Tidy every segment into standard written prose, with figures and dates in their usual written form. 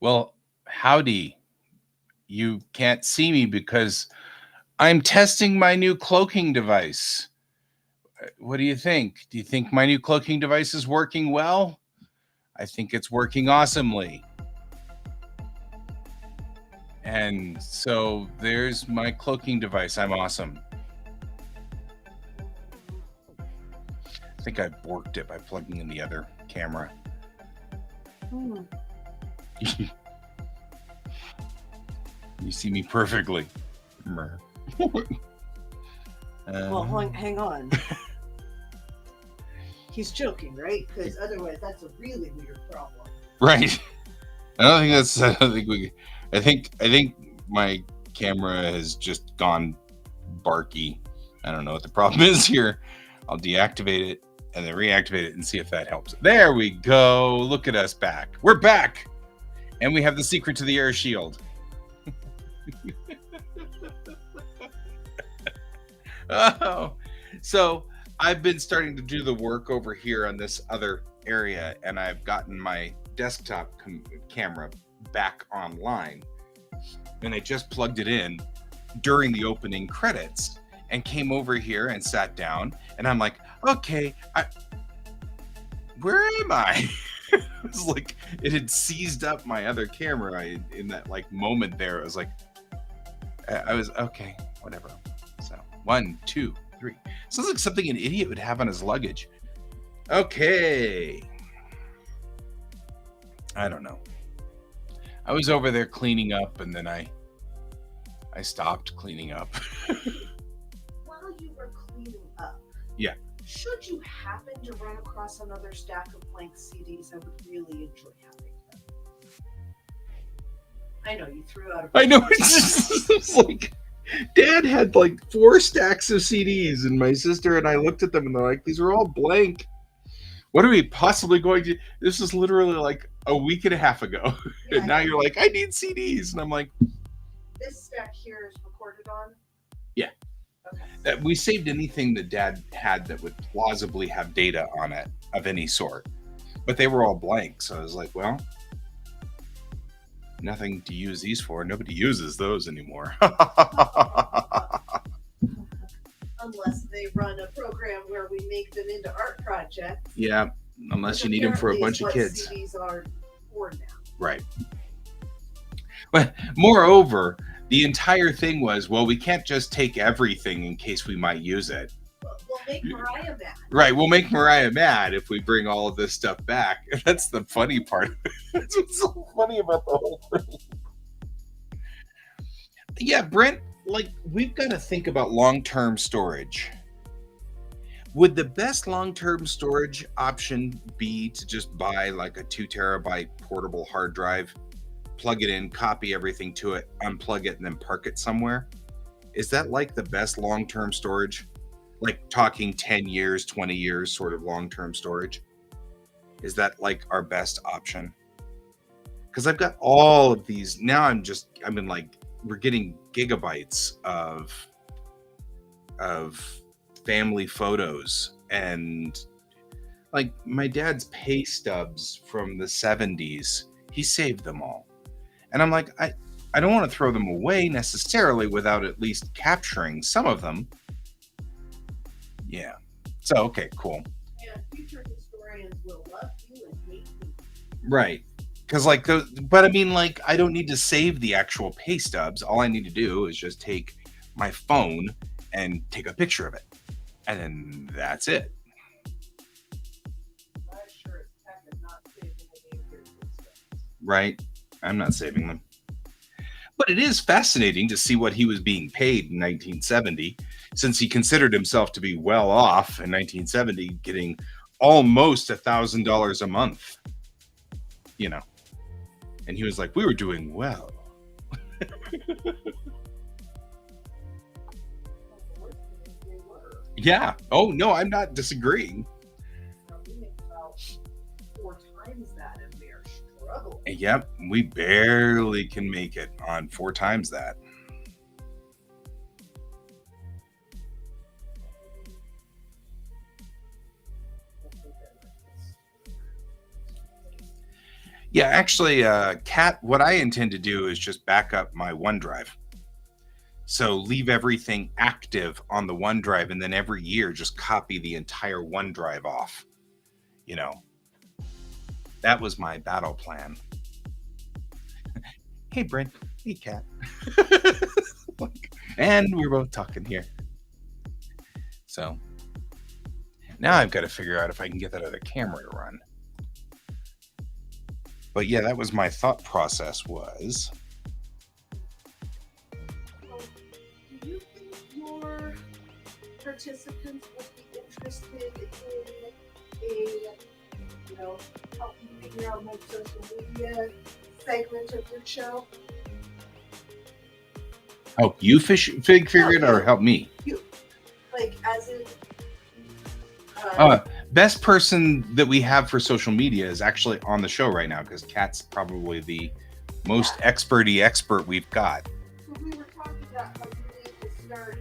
Well, howdy. You can't see me because I'm testing my new cloaking device. What do you think? Do you think my new cloaking device is working well? I think it's working awesomely. And so there's my cloaking device. I'm awesome. I think I borked it by plugging in the other camera. You see me perfectly. Well, hang on. He's joking, right? Because otherwise, that's a really weird problem. Right. I think my camera has just gone barky. I don't know what the problem is here. I'll deactivate it and then reactivate it and see if that helps. There we go. Look at us back. We're back. And we have the secret to the air shield. Oh, so I've been starting to do the work over here on this other area, and I've gotten my desktop camera back online, and I just plugged it in during the opening credits and came over here and sat down, and I'm like, okay, where am I? It was like it had seized up my other camera in that like moment there. I was like, I was okay, whatever. So 1, 2, 3. Sounds like something an idiot would have on his luggage. Okay. I don't know. I was over there cleaning up, and then I stopped cleaning up. While you were cleaning up, Yeah. should you happen to run across another stack of blank CDs, I would really enjoy having them. I know you threw out a I know, it's like Dad had like 4 stacks of CDs, and my sister and I looked at them and they're like, these are all blank. What are we possibly going to? This is literally like a week and a half ago. Yeah, And now you're like, I need CDs. And I'm like, this stack here is recorded on? Yeah. Okay. We saved anything that Dad had that would plausibly have data on it of any sort. But they were all blank. So I was like, well, nothing to use these for. Nobody uses those anymore. Unless they run a program where we make them into art projects. Yeah, unless you need them for a bunch of kids. CDs are for now. Right. But moreover, the entire thing was, well, we can't just take everything in case we might use it. We'll make Mariah mad. Right, we'll make Mariah mad if we bring all of this stuff back. That's the funny part. That's what's so funny about the whole thing. Yeah, Brent, like, we've got to think about long-term storage. Would the best long-term storage option be to just buy like a 2 terabyte portable hard drive, plug it in, copy everything to it, unplug it, and then park it somewhere? Is that like the best long-term storage? Like talking 10 years, 20 years sort of long-term storage? Is that like our best option? Because I've got all of these. Now I'm in like, we're getting gigabytes of family photos, and like my dad's pay stubs from the 70s, he saved them all. And I'm like, I don't want to throw them away necessarily without at least capturing some of them. Yeah. So okay, cool. And future historians will love you and hate you. Right. Because like the, but I mean, like, I don't need to save the actual pay stubs. All I need to do is just take my phone and take a picture of it, and then that's it. I sure as heck am not saving any of your footsteps. Right. I'm not saving them. But it is fascinating to see what he was being paid in 1970, since he considered himself to be well off in 1970, getting almost $1,000 a month. You know, and he was like, "We were doing well." Well, the worst thing is they were. Yeah. Oh no, I'm not disagreeing. Now we make about 4 times that and we are struggling. Yep, we barely can make it on 4 times that. Yeah, actually, Kat, what I intend to do is just back up my OneDrive. So leave everything active on the OneDrive, and then every year just copy the entire OneDrive off. You know, that was my battle plan. Hey, Brent. Hey, Kat. And we're both talking here. So now I've got to figure out if I can get that other camera to run. But yeah, that was my thought process was. So, do you think your participants would be interested in help you figure out my social media segment of your show? Help you figure it, or help me? You, like, as in, Best person that we have for social media is actually on the show right now, because Kat's probably the most expert we've got. so we were talking about how you need to start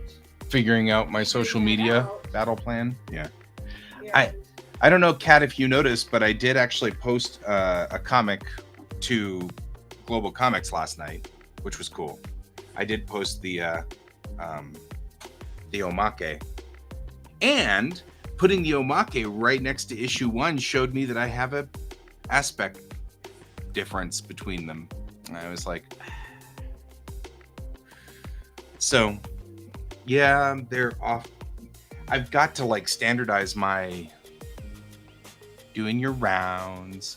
Figuring out my social media out. battle plan. Yeah. and I don't know, Kat, if you noticed, but I did actually post a comic to Global Comics last night, which was cool. I did post the omake, and putting the omake right next to issue 1 showed me that I have a aspect difference between them. And I was like, so yeah, they're off. I've got to like standardize my doing your rounds.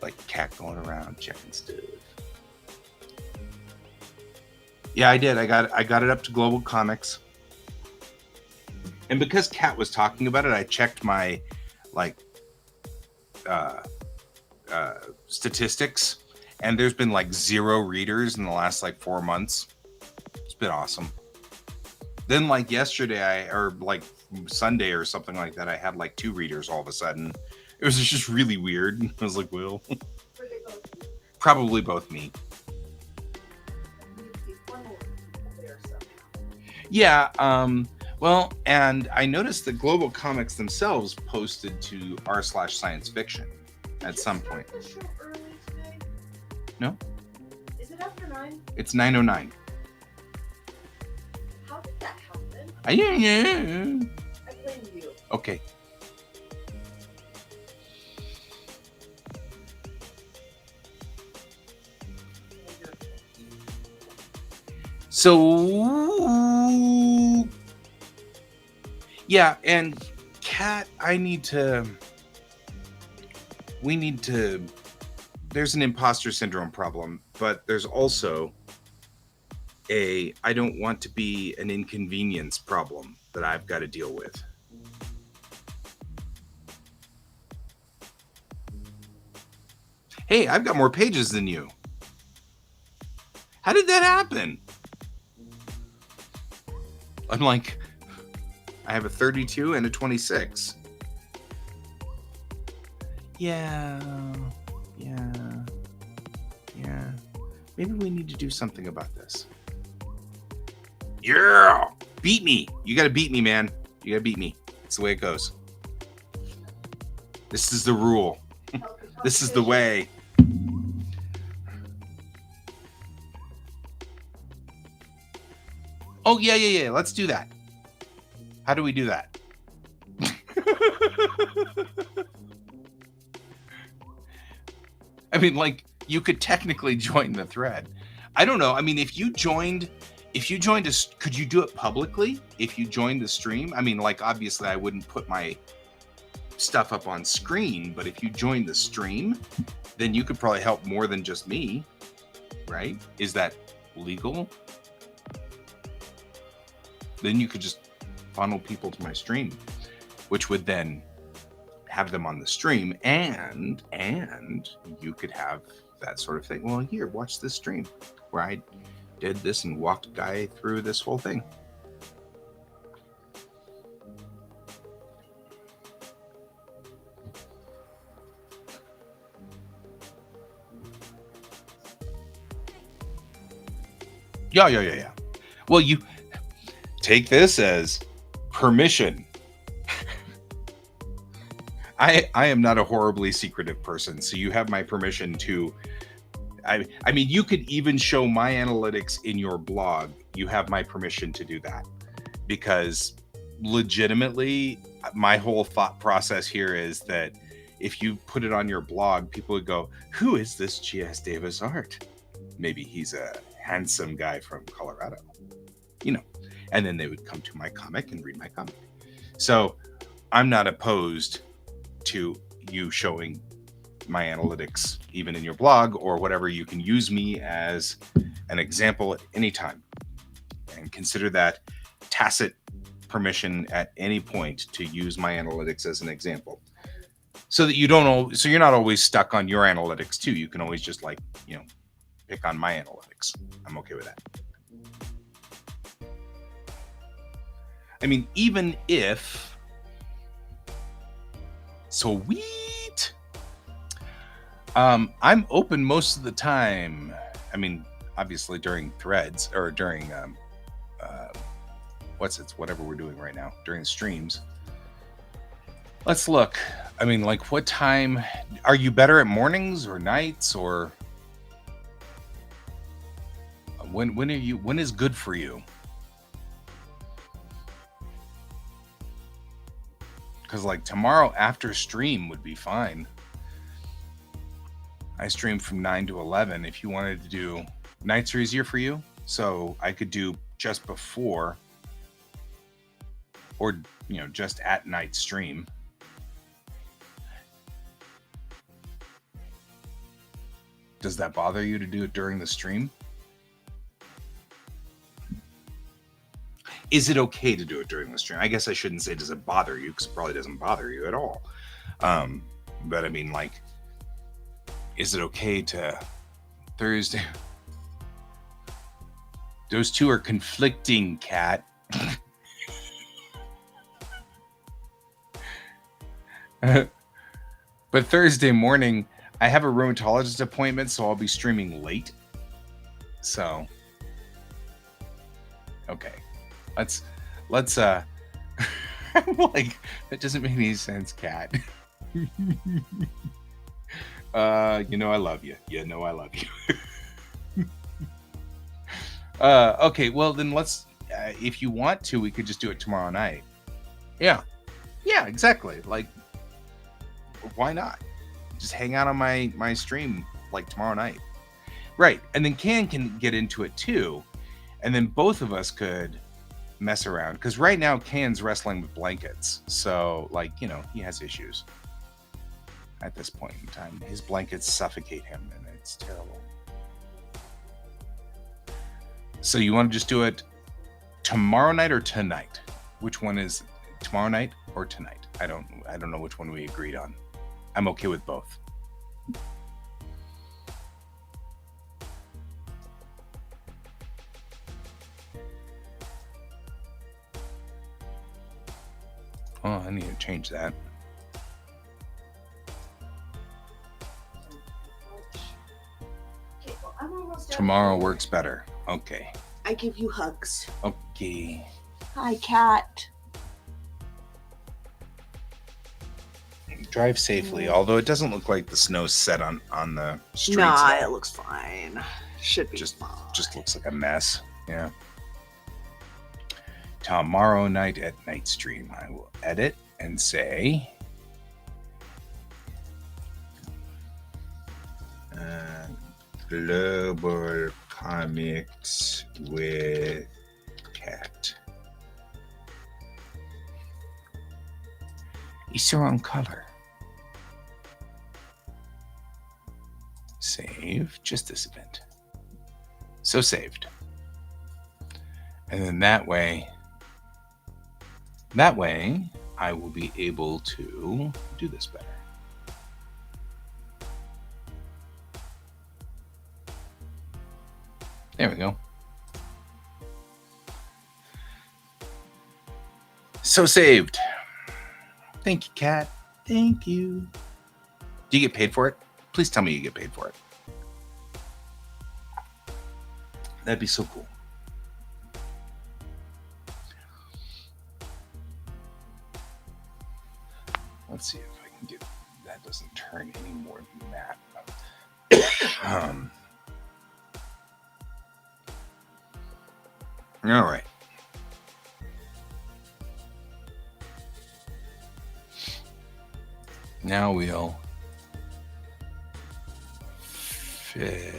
Like Cat going around checking stuff. Yeah, I did. I got it up to Global Comics. And because Kat was talking about it, I checked my like statistics, and there's been like 0 readers in the last like 4 months. It's been awesome. Then like yesterday, or like Sunday or something like that, I had like 2 readers all of a sudden. It was just really weird. I was like, well, were they both you? probably both me. And you'd be funneling people there somehow. Yeah, well, and I noticed that Global Comics themselves posted to r/science fiction Did at you some start point. the show early today? No, Is it after 9? it's 9:09. How did that happen? Yeah. I blame you. Okay. So yeah, and Kat, we need to there's an imposter syndrome problem, but there's also I don't want to be an inconvenience problem that I've got to deal with. Hey, I've got more pages than you. How did that happen? I'm like, I have a 32 and a 26. Yeah. Maybe we need to do something about this. Yeah. Beat me. You got to beat me, man. You got to beat me. It's the way it goes. This is the rule. This is the way. Oh, yeah. Let's do that. How do we do that? I mean, like, you could technically join the thread. I don't know. I mean, if you joined us, could you do it publicly? If you joined the stream? I mean, like, obviously I wouldn't put my stuff up on screen, but if you joined the stream, then you could probably help more than just me, right? Is that legal? Then you could just funnel people to my stream, which would then have them on the stream, and you could have that sort of thing. Well, here, watch this stream where I did this and walked a guy through this whole thing. Yeah. Well, you take this as permission. I am not a horribly secretive person, so you have my permission to. I mean, you could even show my analytics in your blog. You have my permission to do that, because legitimately, my whole thought process here is that if you put it on your blog, people would go, "Who is this G.S. Davis Art? Maybe he's a handsome guy from Colorado," and then they would come to my comic and read my comic. So I'm not opposed to you showing my analytics even in your blog or whatever. You can use me as an example at any time, and consider that tacit permission at any point to use my analytics as an example, so that so you're not always stuck on your analytics too. You can always just pick on my analytics. I'm okay with that. I mean, even if sweet, I'm open most of the time. I mean, obviously during threads or during whatever we're doing right now during streams. Let's look. I mean, like, what time are you better at? Mornings or nights, or when is good for you? Because like tomorrow after stream would be fine. I stream from 9 to 11. If you wanted to do nights are easier for you, so I could do just before or just at night stream. Does that bother you to do it during the stream? Is it okay to do it during the stream? I guess I shouldn't say does it bother you, because it probably doesn't bother you at all. But I mean, like, is it okay to Thursday? Those two are conflicting, Kat. But Thursday morning, I have a rheumatologist appointment, so I'll be streaming late. So, okay. Let's I'm like, that doesn't make any sense, Kat. I love you. I love you. Okay, well then let's if you want to, we could just do it tomorrow night. Yeah, exactly. Like, why not? Just hang out on my stream like tomorrow night. Right. And then can get into it too. And then both of us could mess around, because right now Can's wrestling with blankets, so like he has issues at this point in time. His blankets suffocate him, and it's terrible. So you want to just do it tomorrow night or tonight? Which one is tomorrow night or tonight? I don't know which one we agreed on. I'm okay with both. Oh, I need to change that. Okay, well, I'm almost done. Tomorrow works better. Okay. I give you hugs. Okay. Hi, Kat. Drive safely, although it doesn't look like the snow's set on the streets. Nah, it looks fine. Should be just fine. Just looks like a mess. Yeah. tomorrow night at night stream. I will edit and say Global Comics with Cat. It's the wrong color. Save just this event. So saved. And then that way I will be able to do this better. There we go. So saved. Thank you, Kat. Thank you. Do you get paid for it? Please tell me you get paid for it. That'd be so cool. Let's see if I can get that doesn't turn any more than that. All right. Now we'll fix.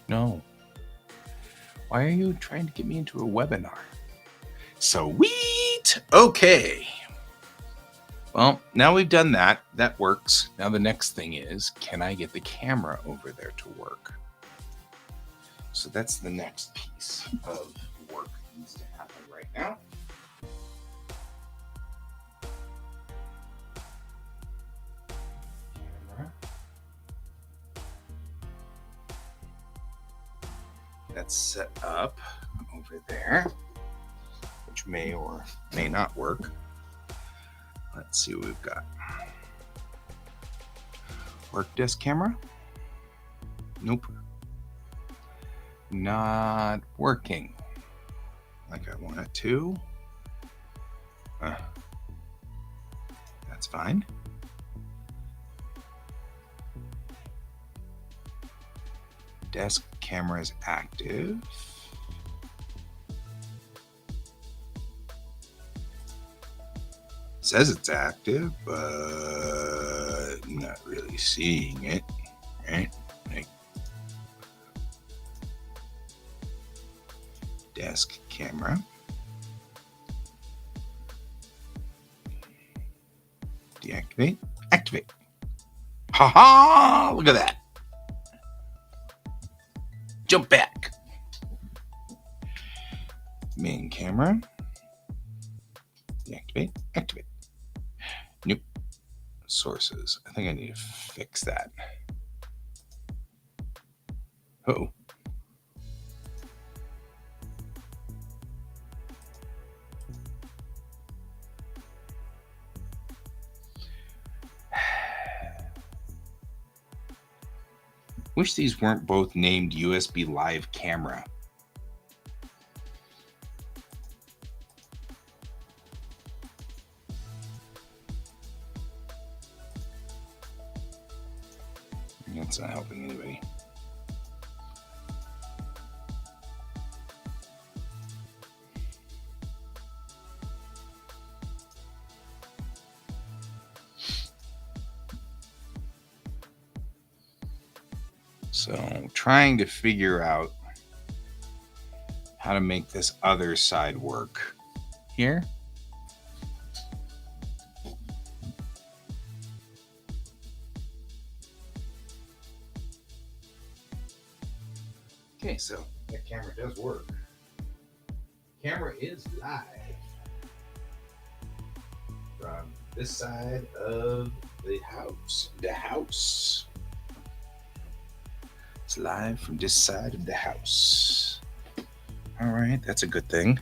No. Why are you trying to get me into a webinar? Sweet. Okay. Well, now we've done that. That works. Now the next thing is, can I get the camera over there to work? So that's the next piece of work that needs to happen right now. Camera. That's set up over there, which may or may not work. Let's see what we've got. Work desk camera? Nope. Not working like I want it to. That's fine. Desk camera is active. Says it's active, but not really seeing it, right? Like desk camera. Deactivate, activate. Ha ha! Look at that. Jump back. Main camera. Deactivate, activate. Nope. Sources. I think I need to fix that. Uh-oh. Wish these weren't both named USB Live Camera. That's not helping anybody. So trying to figure out how to make this other side work here. Okay, so that camera does work. Camera is live from this side of the house. It's live from this side of the house. All right, that's a good thing.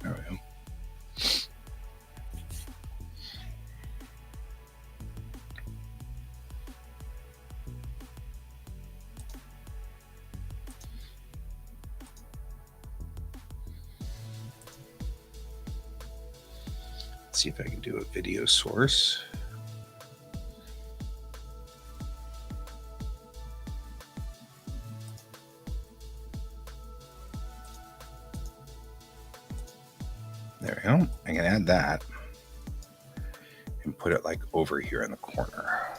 There we go. Let's see if I can do a video source. There we go. I can add that and put it like over here in the corner.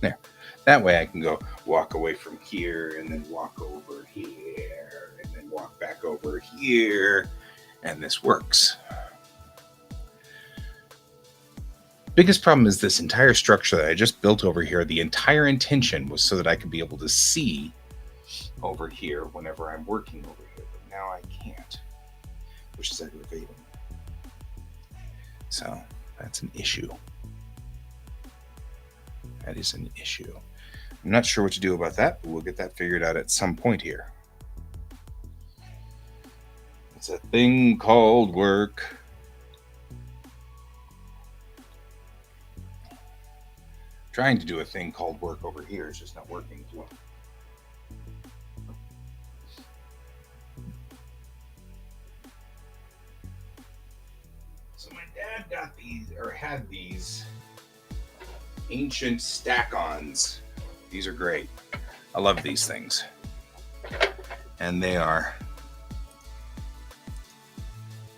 There. That way I can go walk away from here and then walk over here and then walk back over here, and this works. Biggest problem is this entire structure that I just built over here. The entire intention was so that I could be able to see over here whenever I'm working over here, but now I can't, which is aggravating. So that's an issue. That is an issue. I'm not sure what to do about that, but we'll get that figured out at some point here. It's a thing called work. Trying to do a thing called work over here is just not working as well. So my dad got these, or had these ancient stack-ons. These are great. I love these things. And they are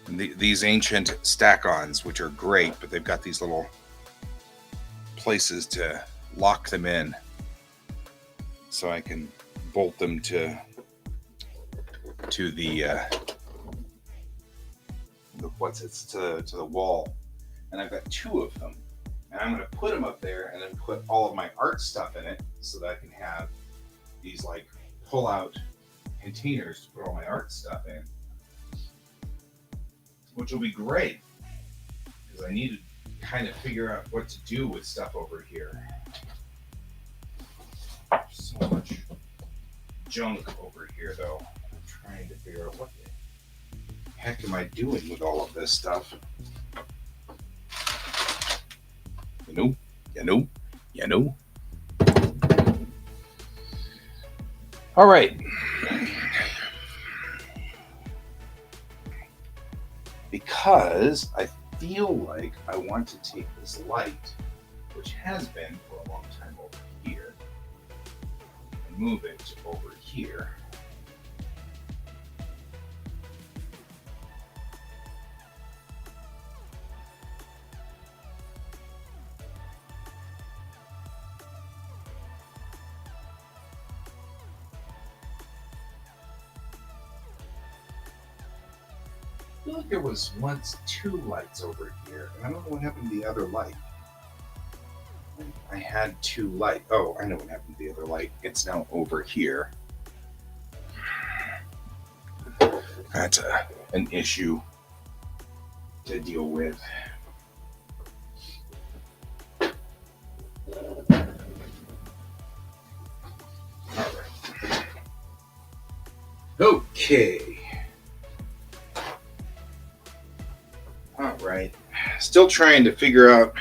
these ancient stack-ons, which are great, but they've got these little places to lock them in, so I can bolt them to the wall. And I've got two of them, and I'm going to put them up there and then put all of my art stuff in it, so that I can have these like pull out containers to put all my art stuff in, which will be great because I need to kind of figure out what to do with stuff over here. So much junk over here, though. I'm trying to figure out what the heck am I doing with all of this stuff. You know. All right. Because I feel like I want to take this light, which has been for a long time over here, and move it over here. I feel like there was once two lights over here, and I don't know what happened to the other light. I had two lights. Oh, I know what happened to the other light. It's now over here. That's an issue to deal with. All right. Okay. All right. Still trying to figure out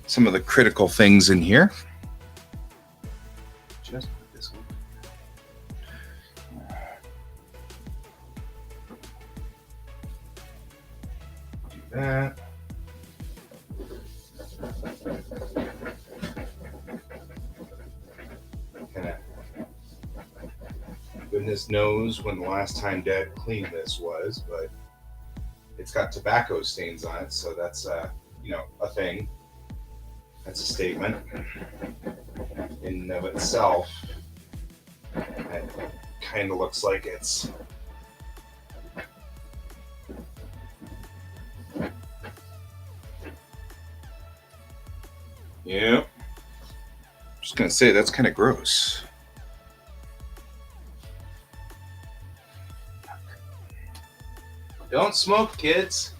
some of the critical things in here. Just put this one. Do that. Goodness knows when the last time Dad cleaned this was, but it's got tobacco stains on it, so that's a thing. That's a statement in and of itself. It kind of looks like it's yeah. Just gonna say that's kind of gross. Don't smoke, kids.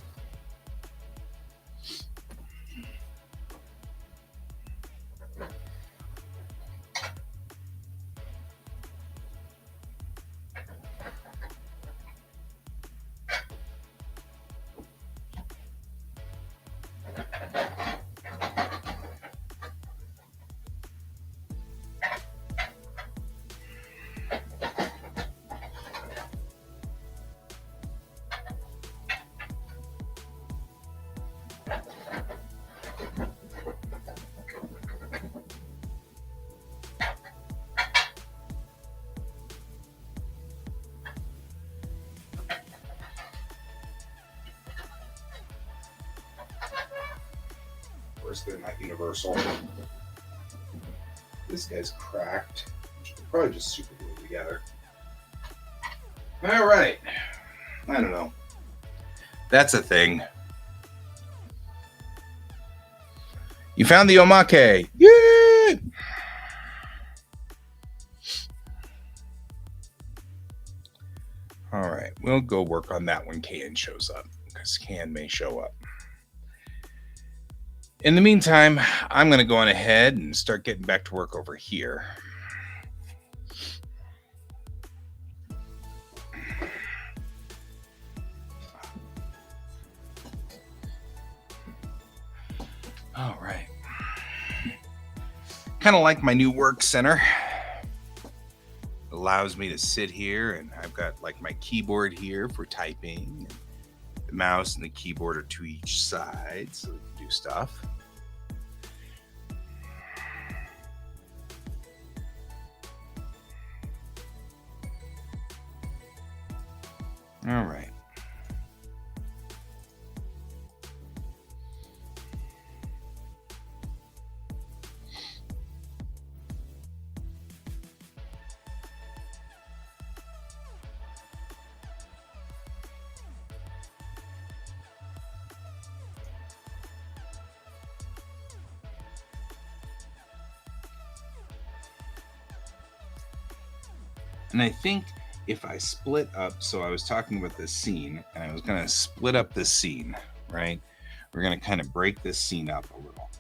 course, they're not universal. This guy's cracked. Which could probably just super glue it together. All right. I don't know. That's a thing. You found the omake. Yay! All right. We'll go work on that when Can shows up, because Can may show up. In the meantime, I'm going to go on ahead and start getting back to work over here. All right. Kind of like my new work center. It allows me to sit here, and I've got like my keyboard here for typing. The mouse and the keyboard are to each side, so we can do stuff. All right. And I think if I split up, so I was talking about this scene, and I was going to split up this scene, right? We're going to kind of break this scene up a little.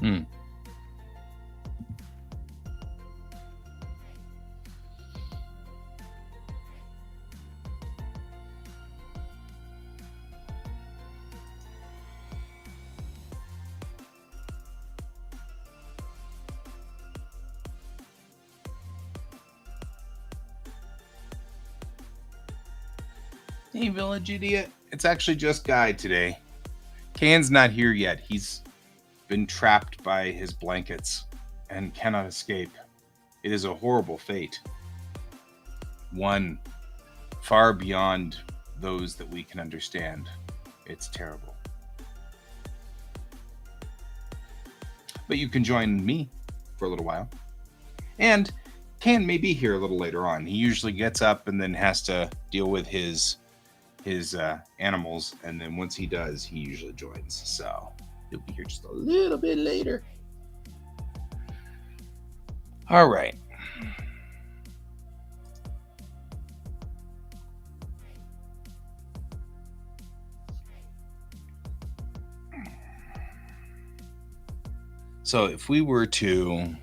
Hmm. Hey, village idiot. It's actually just Guy today. Can's not here yet. He's been trapped by his blankets and cannot escape. It is a horrible fate. One far beyond those that we can understand. It's terrible. But you can join me for a little while. And Can may be here a little later on. He usually gets up and then has to deal with his animals, and then once he does, he usually joins. So he'll be here just a little bit later. All right. So if we were to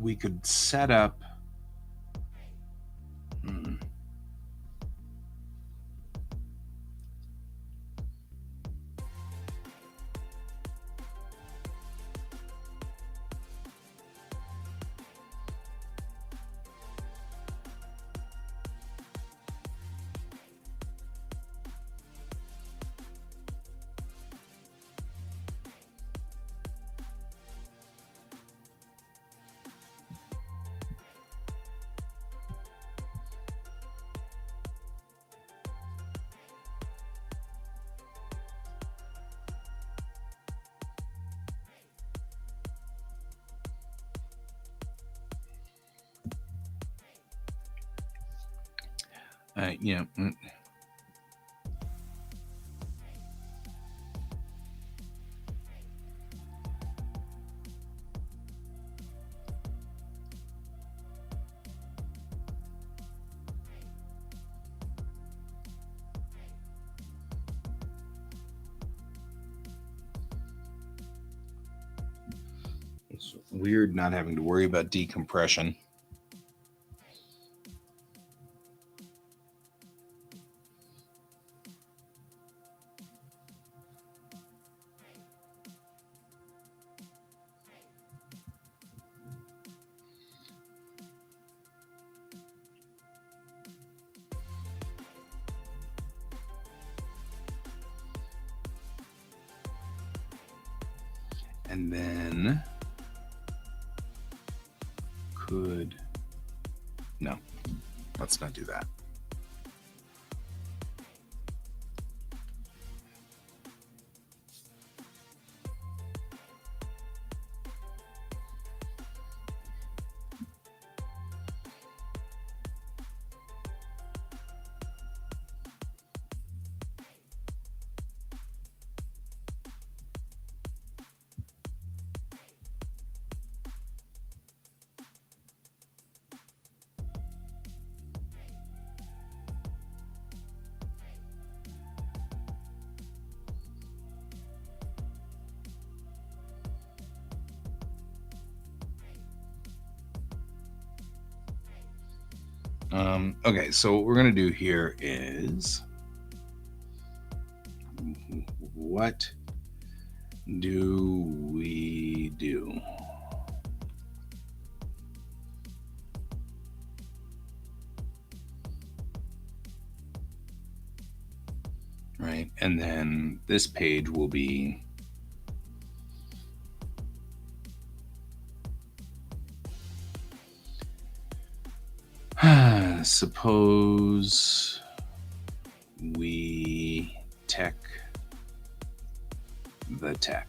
we could set up yeah. weird not having to worry about decompression. And then no, let's not do that. Okay, so what we're going to do here is, what do we do? Right, and then this page will be suppose we tech the tech.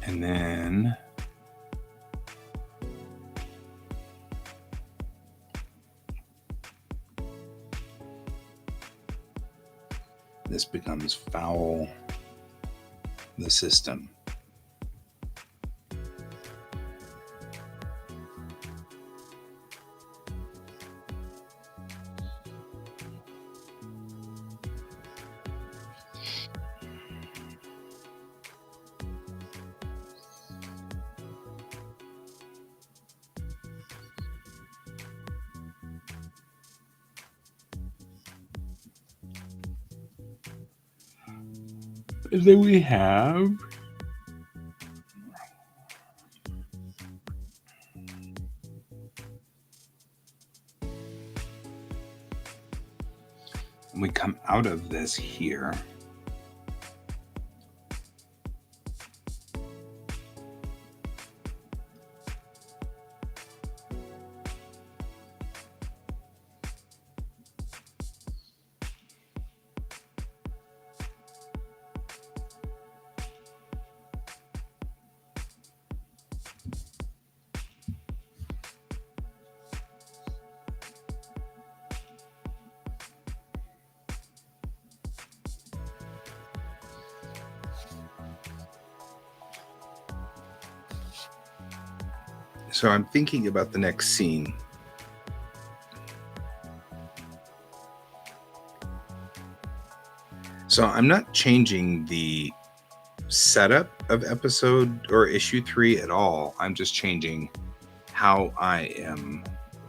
And then this becomes foul the system. And then we have we come out of this here. So I'm thinking about the next scene. So I'm not changing the setup of episode or issue 3 at all. I'm just changing how I am,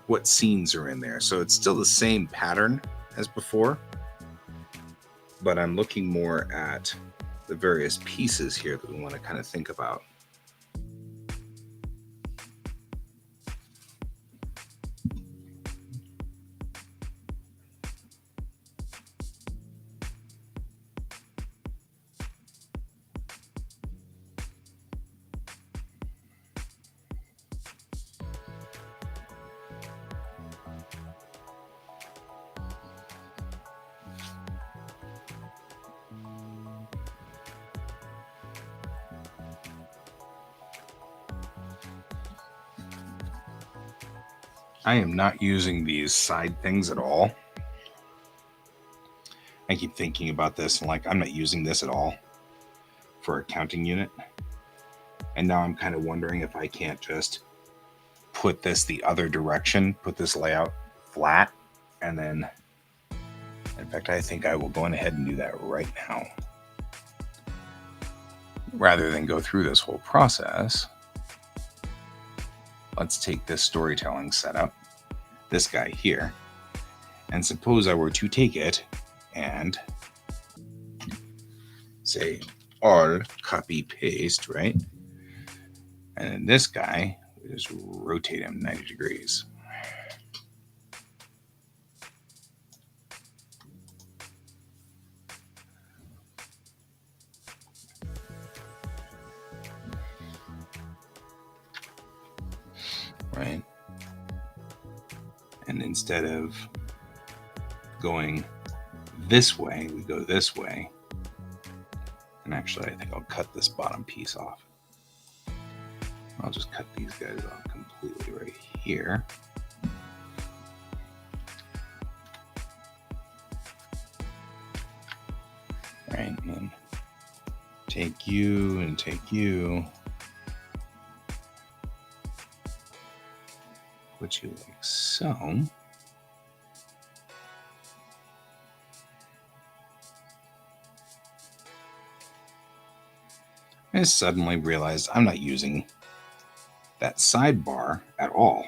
what scenes are in there. So it's still the same pattern as before, but I'm looking more at the various pieces here that we want to kind of think about. I am not using these side things at all. I keep thinking about this and like, I'm not using this at all for a counting unit. And now I'm kind of wondering if I can't just put this the other direction, put this layout flat, and then, in fact, I think I will go on ahead and do that right now. Rather than go through this whole process, let's take this storytelling setup, this guy here, and suppose I were to take it and say all copy paste, right? And then this guy, we just rotate him 90 degrees. Right? And instead of going this way, we go this way. And actually, I think I'll cut this bottom piece off. I'll just cut these guys off completely right here. Right, and take you and take you. Put you like so. I suddenly realized I'm not using that sidebar at all.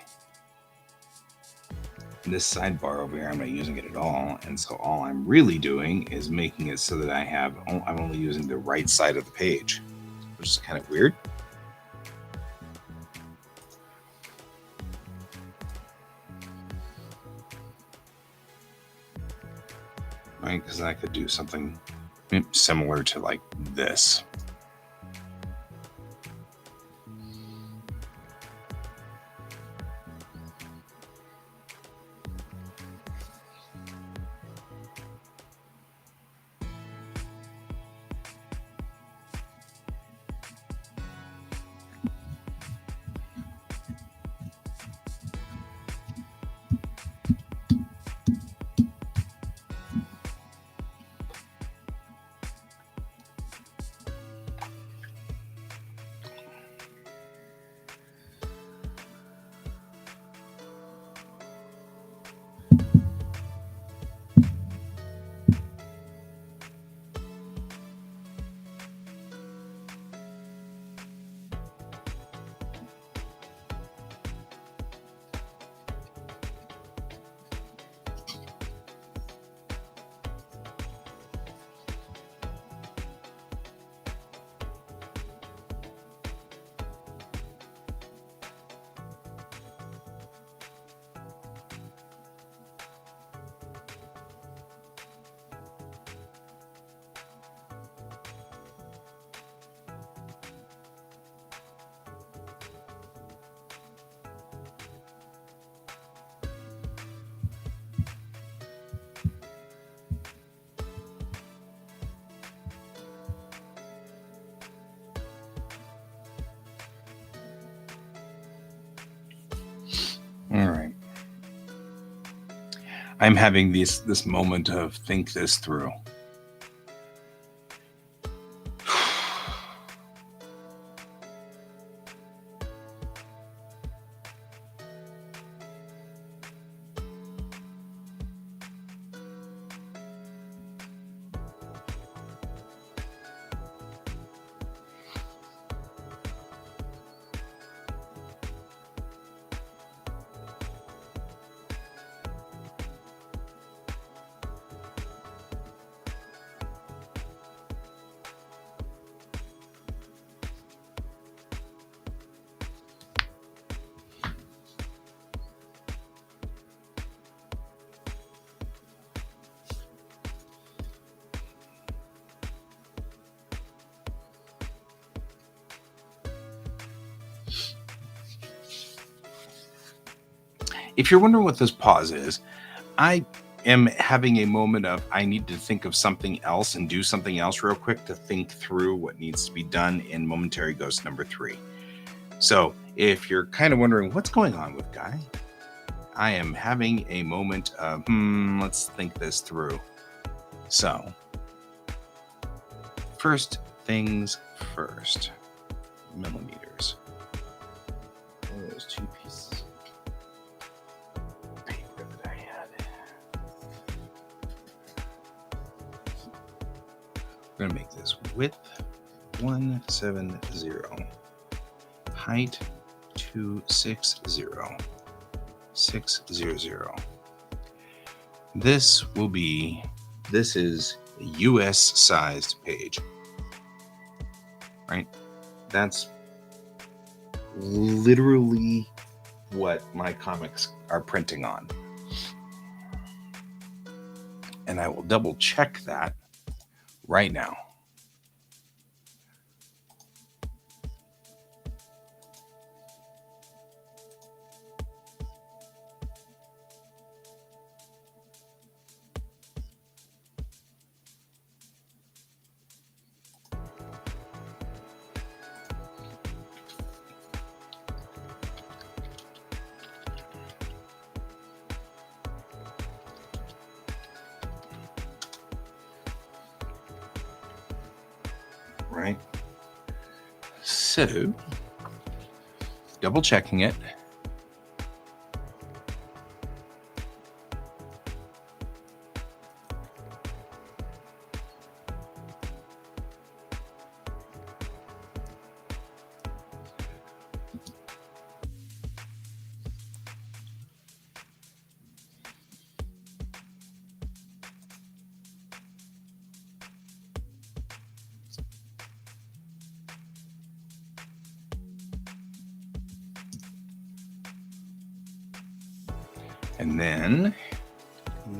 This sidebar over here, I'm not using it at all. And so all I'm really doing is making it so that I'm only using the right side of the page, which is kind of weird. Right, because I could do something similar to like this. All right. I'm having this moment of think this through. If you're wondering what this pause is, I am having a moment of I need to think of something else and do something else real quick to think through what needs to be done in Momentary Ghost number 3. So if you're kind of wondering what's going on with Guy, I am having a moment of, let's think this through. So, first things first, millimeters. One of those two pieces of paper that I had. We're gonna make this width 170, height 260, 600. This is a US sized page, right? That's literally what my comics are printing on. And I will double check that right now. Right? So, double checking it. And then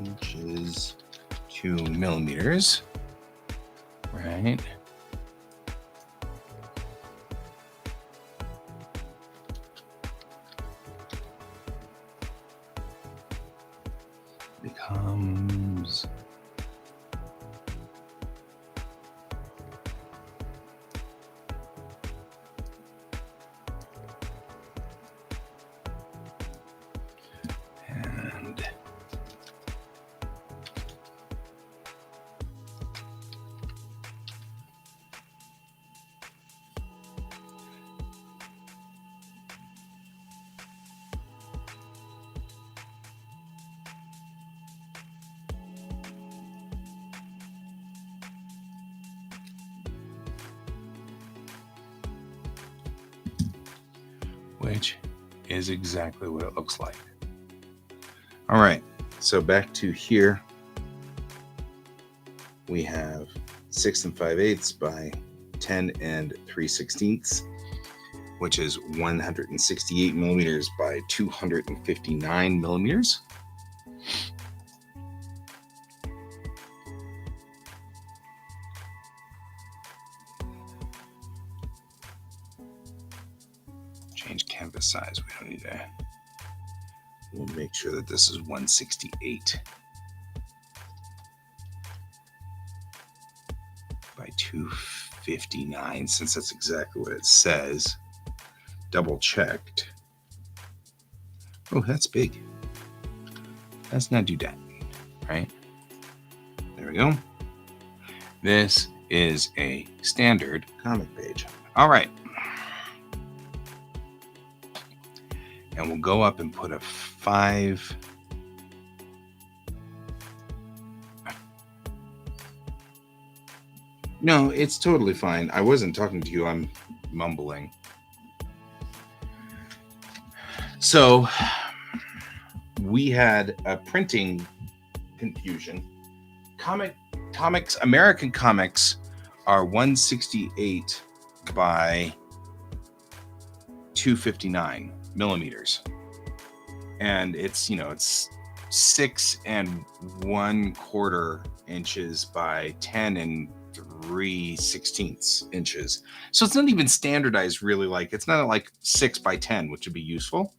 inches to millimeters, right? Becomes and which is exactly what it looks like. All right, so back to here. We have 6 5/8 by 10 3/16, which is 168 millimeters by 259 millimeters. Change canvas size. We don't need that. We'll make sure that this is 168 by 259, since that's exactly what it says. Double checked. Oh, that's big. Let's not do that, right? There we go. This is a standard comic page. All right. And we'll go up and put a 5. No, it's totally fine. I wasn't talking to you. I'm mumbling. So we had a printing confusion. American comics are 168 by 259 millimeters, and it's 6 1/4 inches by 10 3/16 inches. So it's not even standardized really. Like, it's not like 6 by 10, which would be useful.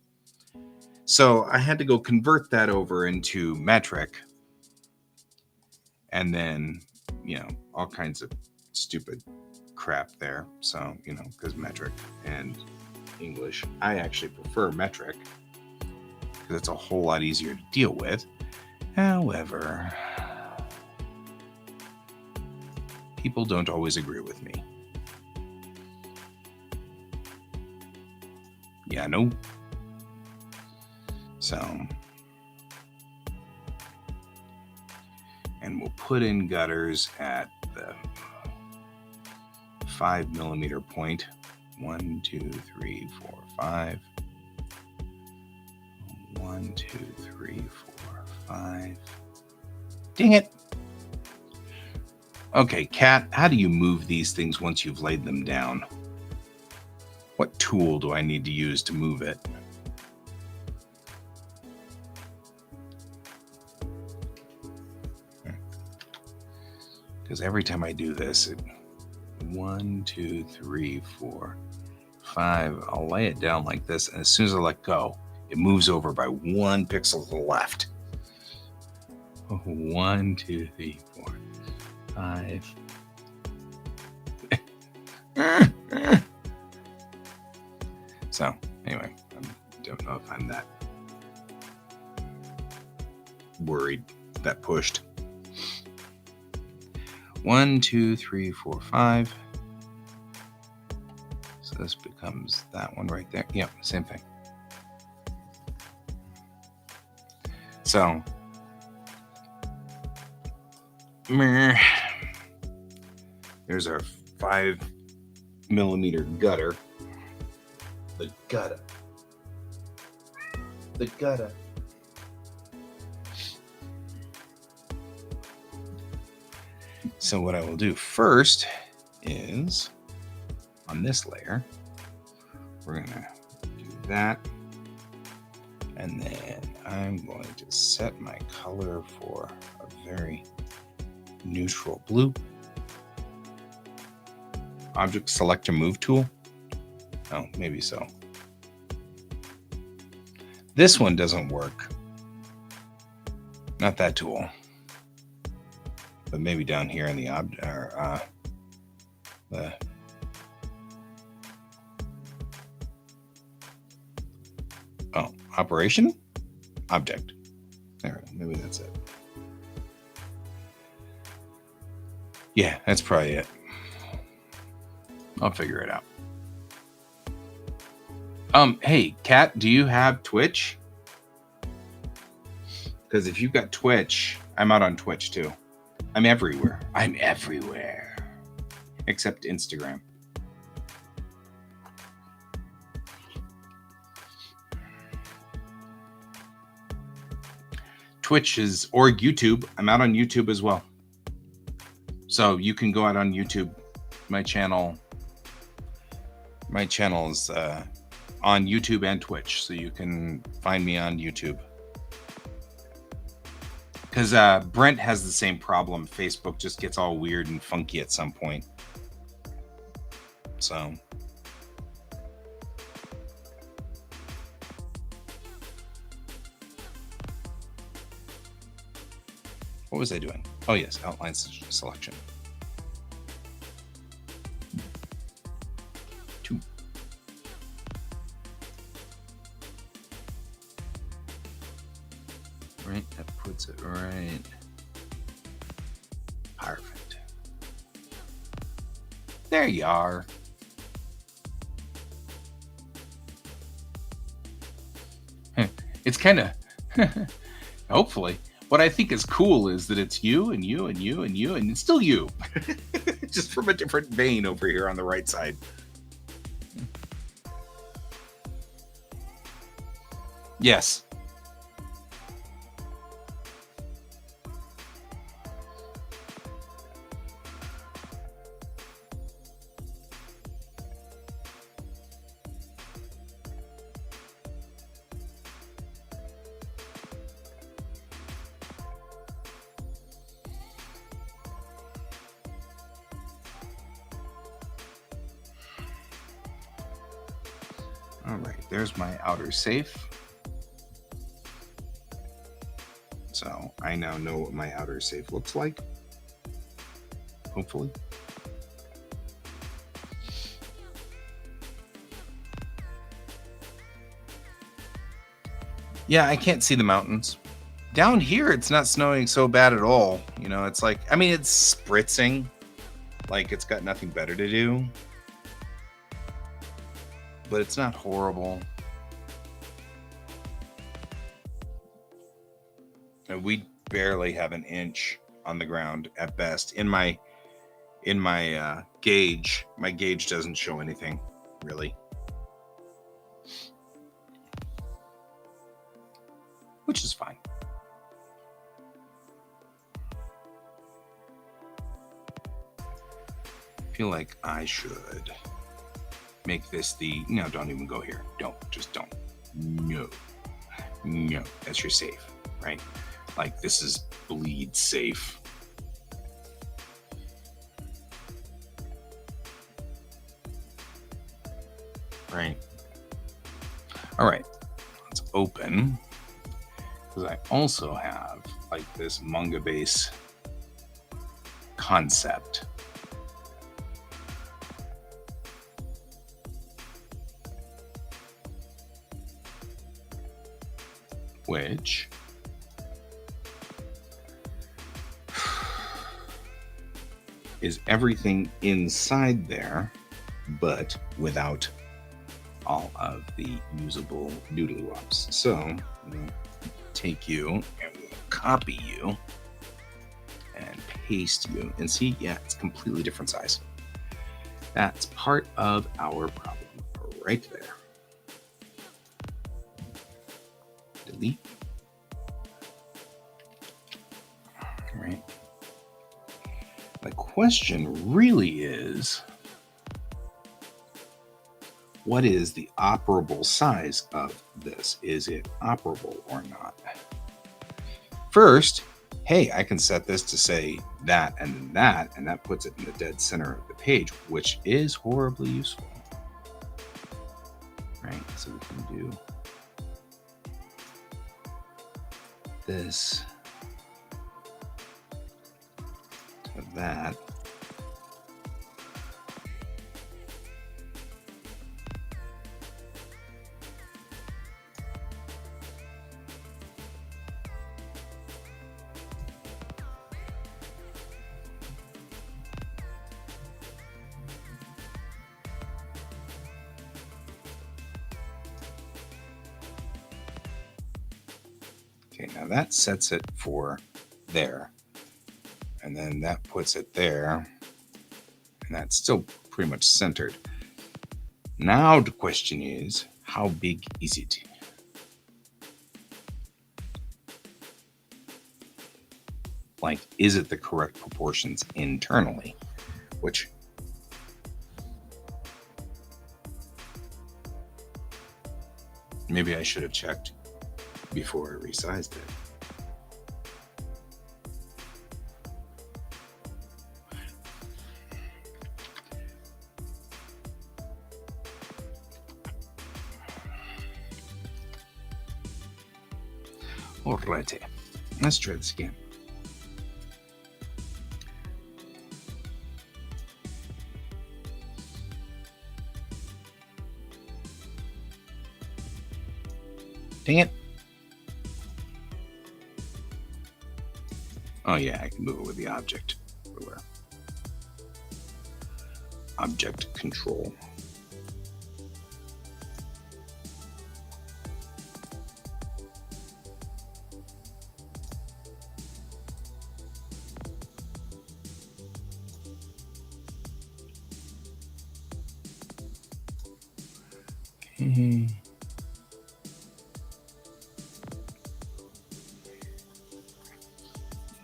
So I had to go convert that over into metric, and then all kinds of stupid crap there. So because metric and English, I actually prefer metric. because it's a whole lot easier to deal with. However, people don't always agree with me. Yeah, no. So, and we'll put in gutters at the 5 millimeter point. 1, 2, 3, 4, 5. 1, 2, 3, 4, 5. Dang it. Okay, Kat, how do you move these things once you've laid them down? What tool do I need to use to move it? Because every time I do this, 1, 2, 3, 4, 5, I'll lay it down like this, and as soon as I let go, it moves over by 1 pixel to the left. 1, 2, 3, 4, 5. So, anyway, I don't know if I'm that worried, that pushed. 1, 2, 3, 4, 5. So this becomes that one right there. Yep, same thing. So, there's our 5 millimeter gutter. The gutter. The gutter. So what I will do first is, on this layer, we're going to do that. And then I'm going to set my color for a very neutral blue. Object select and move tool. Oh, maybe so. This one doesn't work. Not that tool. But maybe down here in the operation object. There, maybe that's it. Yeah, that's probably it. I'll figure it out. Hey, Kat, do you have Twitch? Because if you've got Twitch, I'm out on Twitch too. I'm everywhere. I'm everywhere. Except Instagram. Twitch is, or YouTube. I'm out on YouTube as well. So you can go out on YouTube. My channel is on YouTube and Twitch. So you can find me on YouTube. Because Brent has the same problem. Facebook just gets all weird and funky at some point. So. What was I doing? Oh, yes. Outline selection. 2. Right, that puts it right. Perfect. There you are. It's kind of, hopefully, what I think is cool is that it's you and you and you and you, and it's still you. Just from a different vein over here on the right side. Yes. All right, there's my outer safe. So I now know what my outer safe looks like. Hopefully. Yeah, I can't see the mountains. Down here, it's not snowing so bad at all. You know, it's like, I mean, it's spritzing, like it's got nothing better to do, but it's not horrible. And we barely have an inch on the ground at best. In my gauge, my gauge doesn't show anything really, which is fine. I feel like I should make this the, no, don't even go here. Just don't. No, that's your safe, right? Like this is bleed safe. Right. All right, let's open, because I also have like this Manga Base concept. Which is everything inside there, but without all of the usable doodly wops. So we'll take you and we'll copy you and paste you, and see, yeah, it's completely different size. That's part of our problem right there. Delete. All right. The question really is, what is the operable size of this? Is it operable or not? First, hey, I can set this to say that and that, and that puts it in the dead center of the page, which is horribly useful. Right, so we can do this to that. Okay, now that sets it for there. And then that puts it there. And that's still pretty much centered. Now the question is, how big is it? Like, is it the correct proportions internally? Which maybe I should have checked before I resized it. Alrighty, let's try this again. Dang it. Oh yeah, I can move it with the object everywhere. Object control. Okay.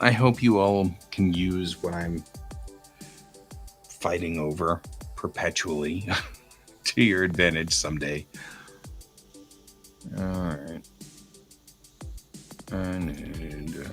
I hope you all can use what I'm fighting over perpetually to your advantage someday. All right. I need...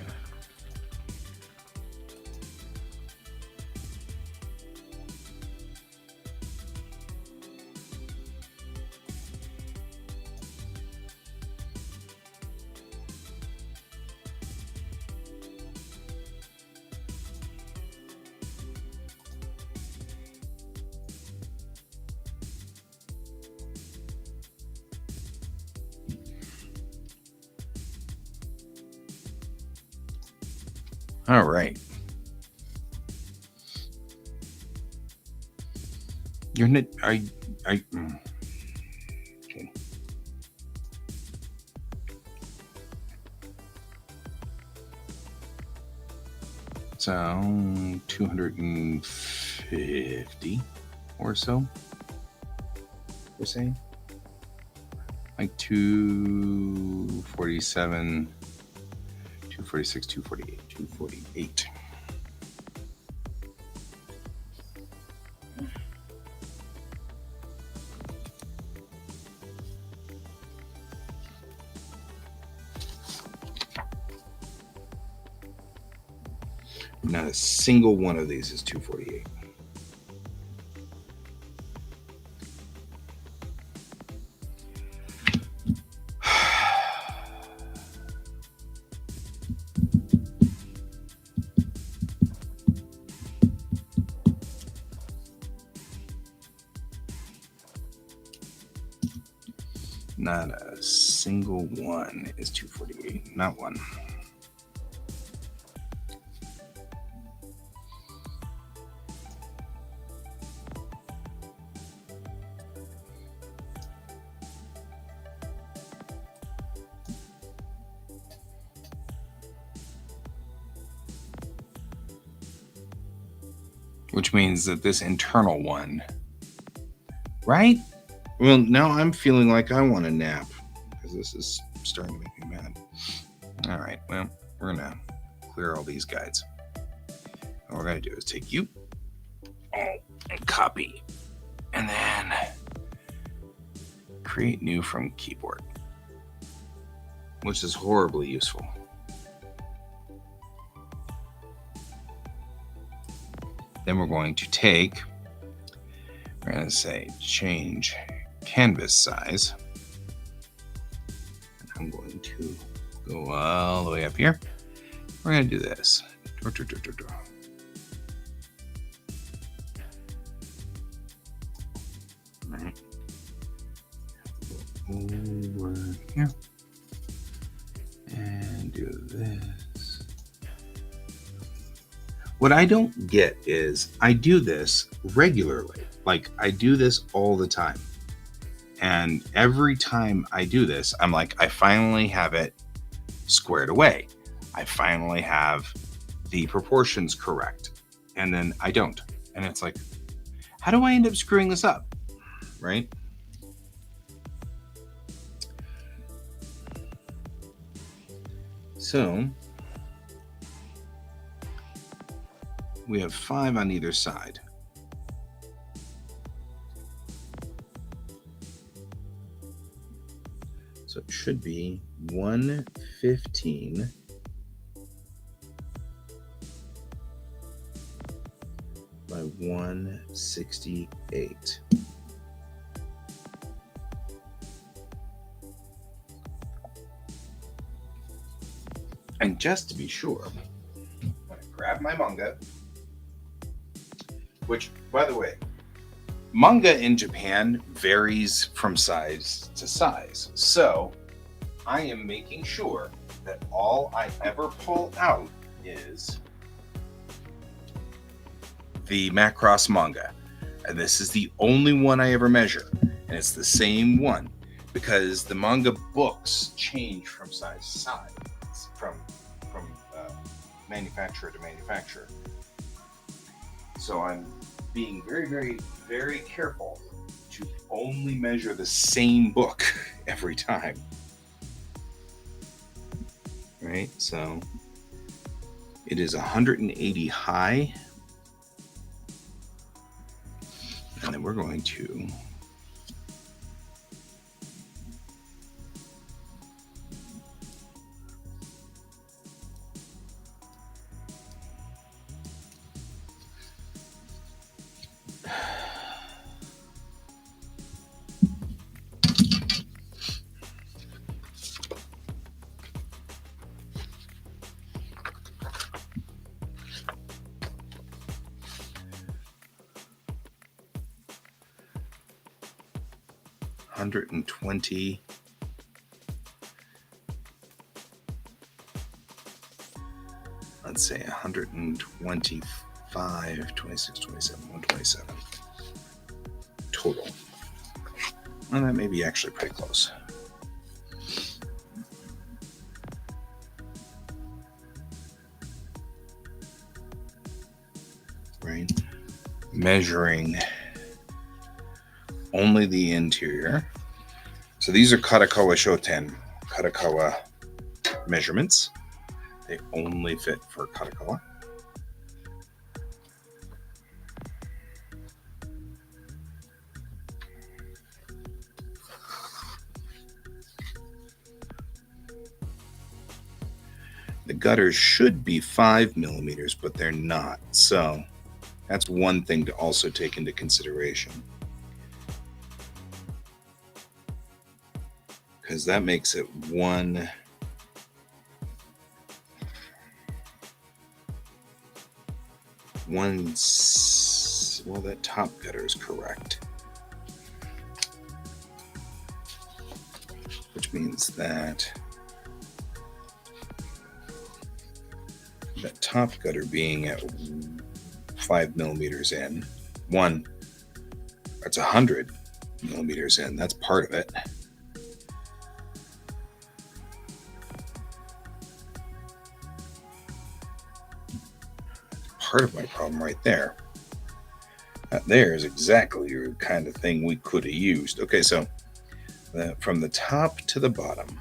All right. You're not. Okay. So 250 or so. We're saying like 247, 246, 248, 248. Not a single one of these is 248. Not a single one is 248. Not one. Which means that this internal one, right? Well, now I'm feeling like I want a nap because this is starting to make me mad. All right, well, we're going to clear all these guides. What we're going to do is take you and copy and then create new from keyboard, which is horribly useful. Then we're going to take, we're going to say change canvas size. And I'm going to go all the way up here. We're going to do this. All right. Over here. And do this. What I don't get is I do this regularly. Like I do this all the time. And every time I do this, I'm like, I finally have it squared away. I finally have the proportions correct. And then I don't. And it's like, how do I end up screwing this up? Right? So we have 5 on either side. So it should be 115 by 168. And just to be sure, I'm going to grab my manga, which, by the way, manga in Japan varies from size to size. So I am making sure that all I ever pull out is the Macross manga. And this is the only one I ever measure. And it's the same one because the manga books change from size to size, from manufacturer to manufacturer. So I'm being very, very, very careful to only measure the same book every time. Right? So it is 180 high. And then we're going to $120. Let's let's say 125, 26, 27, 127 total. Well, that may be actually pretty close. Right? Measuring only the interior. So these are Kadakawa Shoten Kadakawa measurements. They only fit for Kadakawa. The gutters should be 5 millimeters, but they're not. So that's one thing to also take into consideration, because that makes it well, that top gutter is correct, which means that that top gutter being at 5 millimeters in, that's 100 millimeters in. That's part of it. Part of my problem right there. That there is exactly the kind of thing we could have used. Okay, so from the top to the bottom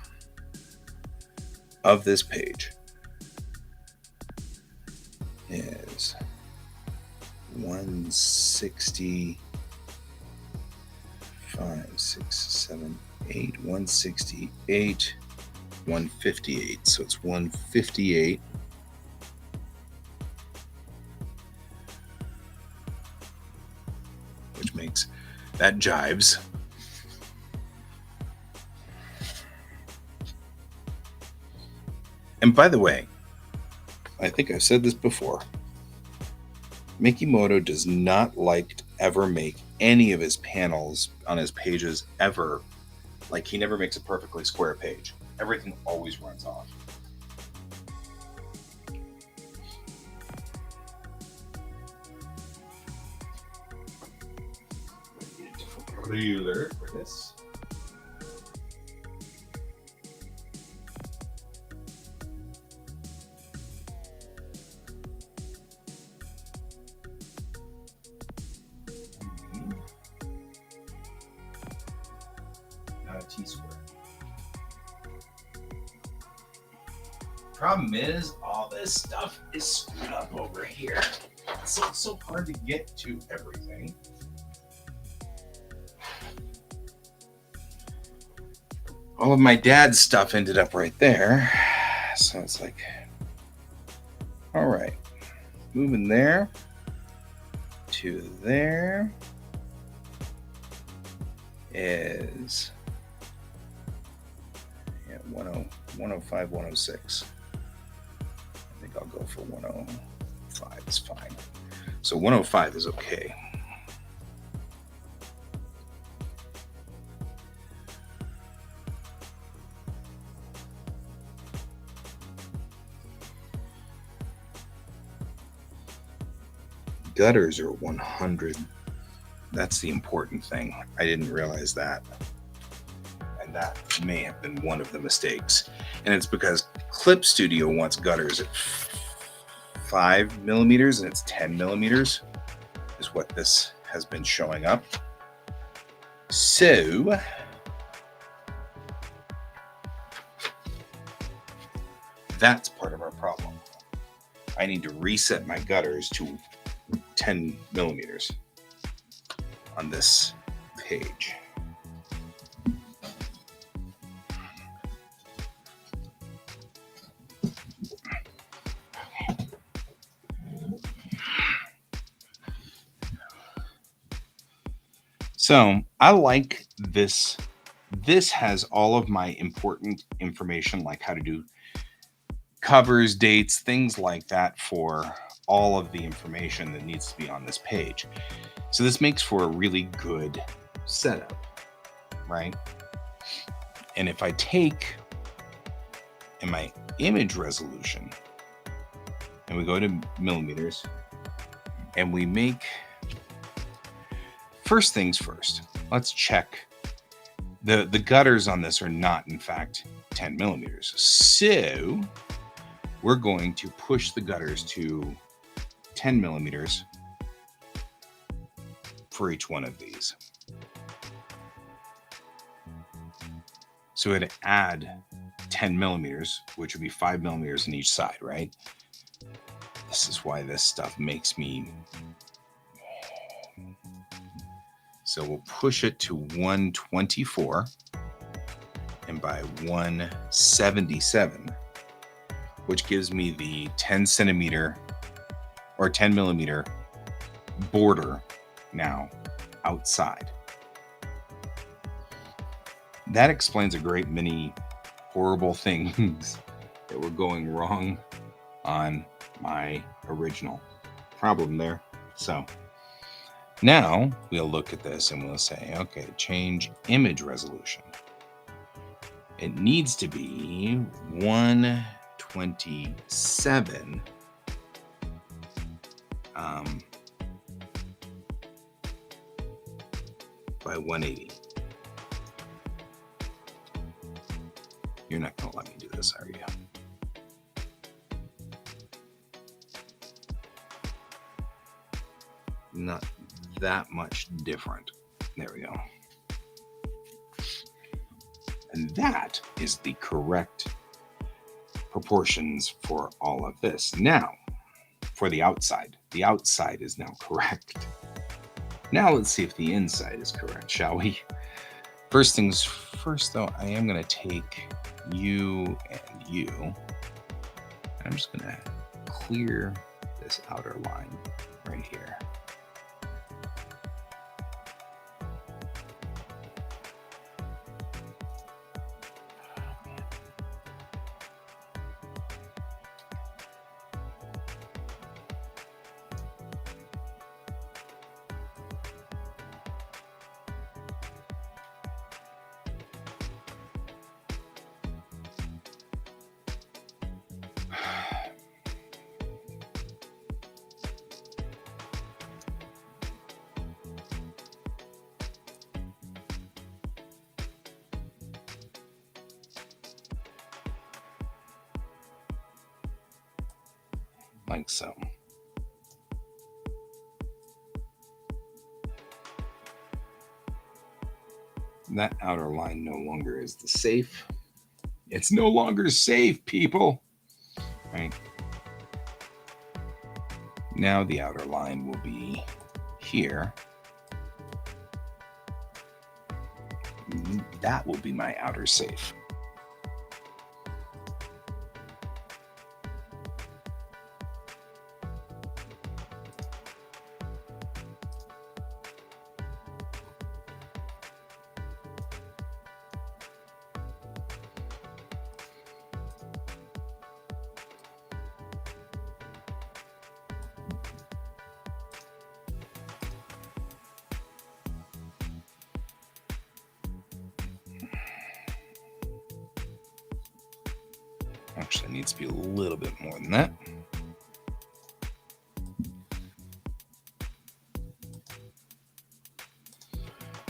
of this page is 165, 6, 7, 8, 168, 158. So it's 158. Which makes that jives. And by the way, I think I've said this before, Mikimoto does not like to ever make any of his panels on his pages ever, like he never makes a perfectly square page. Everything always runs off. I need a different ruler for this. Not a T-square. Problem is, all this stuff is screwed up over here. So it's so hard to get to everything. All of my dad's stuff ended up right there. So it's like, all right, moving there to there is 105, 106. I think I'll go for 105. It's fine. So 105 is okay. Gutters are 100. That's the important thing. I didn't realize that. And that may have been one of the mistakes. And it's because Clip Studio wants gutters at 5 millimeters and it's 10 millimeters is what this has been showing up. So that's part of our problem. I need to reset my gutters to 10 millimeters on this page. So I like this. This has all of my important information, like how to do covers, dates, things like that, for all of the information that needs to be on this page. So this makes for a really good setup, right? And if I take in my image resolution and we go to millimeters, and we make, first things first, let's check. The gutters on this are not, in fact, 10 millimeters. So we're going to push the gutters to 10 millimeters for each one of these. So it'd add 10 millimeters, which would be 5 millimeters on each side, right? This is why this stuff makes me... So we'll push it to 124, and by 177, which gives me the 10 centimeter or 10 millimeter border now outside. That explains a great many horrible things that were going wrong on my original problem there. So now we'll look at this and we'll say, okay, change image resolution. It needs to be 127 by 180. You're not going to let me do this, are you? Not that much different. There we go. And that is the correct proportions for all of this. Now, for the outside. The outside is now correct. Now let's see if the inside is correct, shall we? First things first, though, I am going to take you and you. I'm just going to clear this outer line right here. Like so. That outer line no longer is the safe. It's no longer safe, people. Right? Now the outer line will be here. That will be my outer safe. Actually, it needs to be a little bit more than that.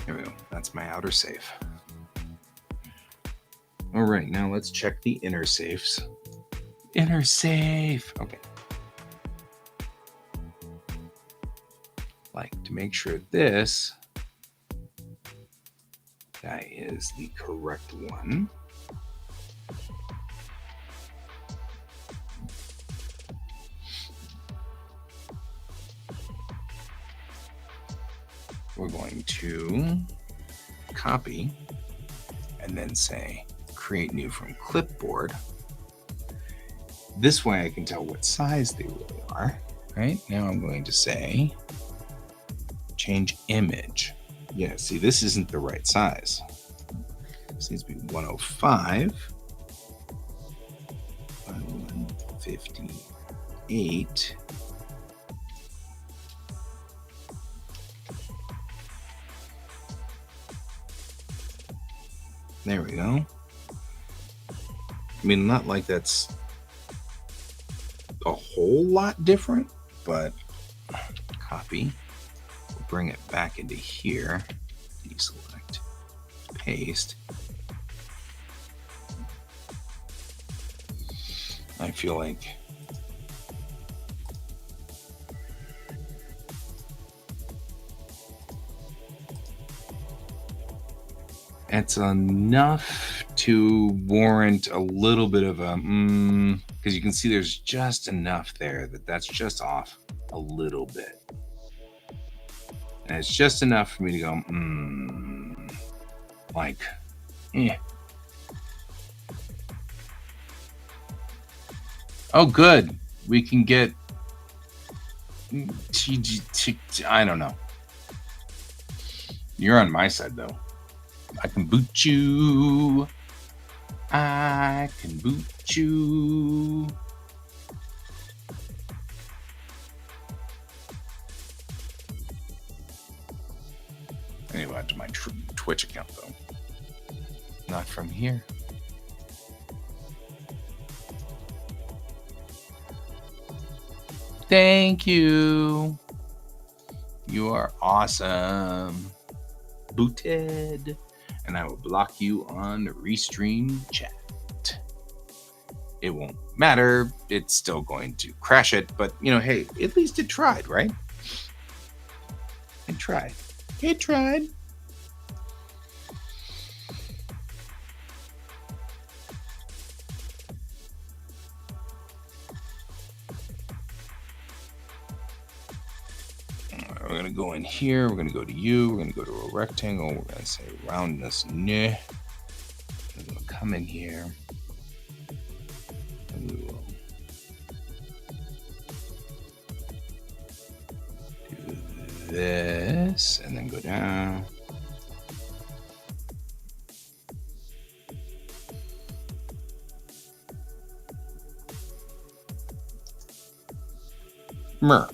There we go. That's my outer safe. All right, now let's check the inner safes. Inner safe. Okay. Like to make sure this guy is the correct one. We're going to copy and then say create new from clipboard. This way I can tell what size they really are. Right now I'm going to say change image. Yeah, see, this isn't the right size. This needs to be 105 by 158. There we go. I mean, not like that's a whole lot different, but copy. We'll bring it back into here. Deselect, paste. I feel like it's enough to warrant a little bit of a because you can see there's just enough there that's just off a little bit, and it's just enough for me to go like oh good, we can get I don't know, you're on my side though. I can boot you. I can boot you. Anyway, to my Twitch account though. Not from here. Thank you. You are awesome. Booted. And I will block you on Restream chat. It won't matter. It's still going to crash it, but you know, hey, at least it tried, right? It tried. It tried. We're going to go in here. We're going to go to you. We're going to go to a rectangle. We're going to say roundness. Nah. We're going to come in here. And we will do this. And then go down. Mer.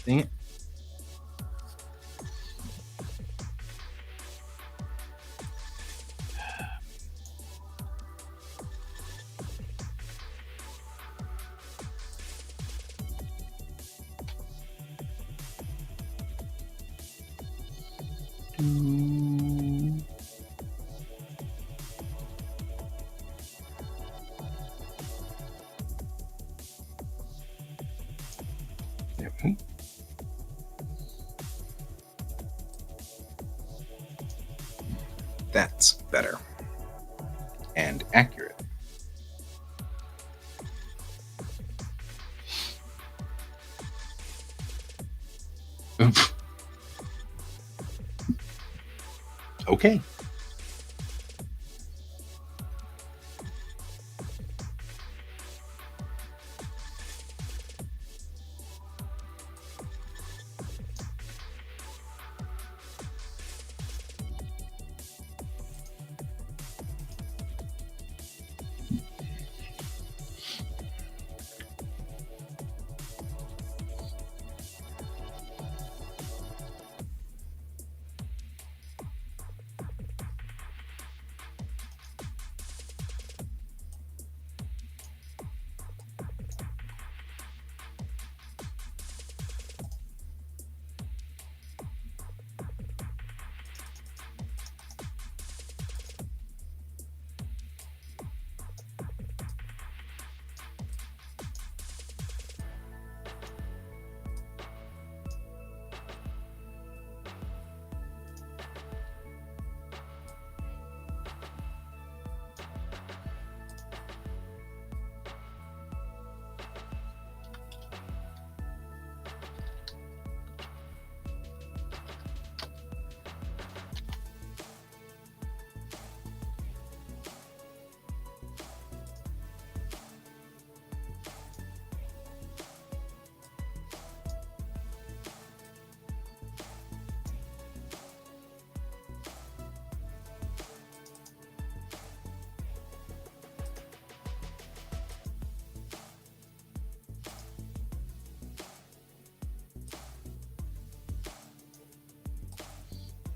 Dang it. Yep. That's better and accurate. Okay.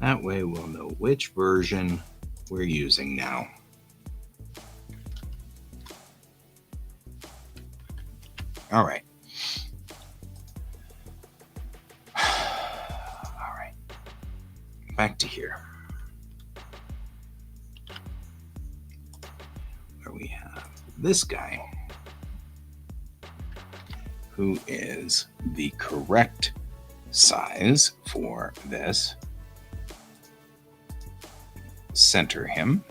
That way we'll know which version we're using now. All right. All right. Back to here. Where we have this guy, who is the correct size for this. Center him.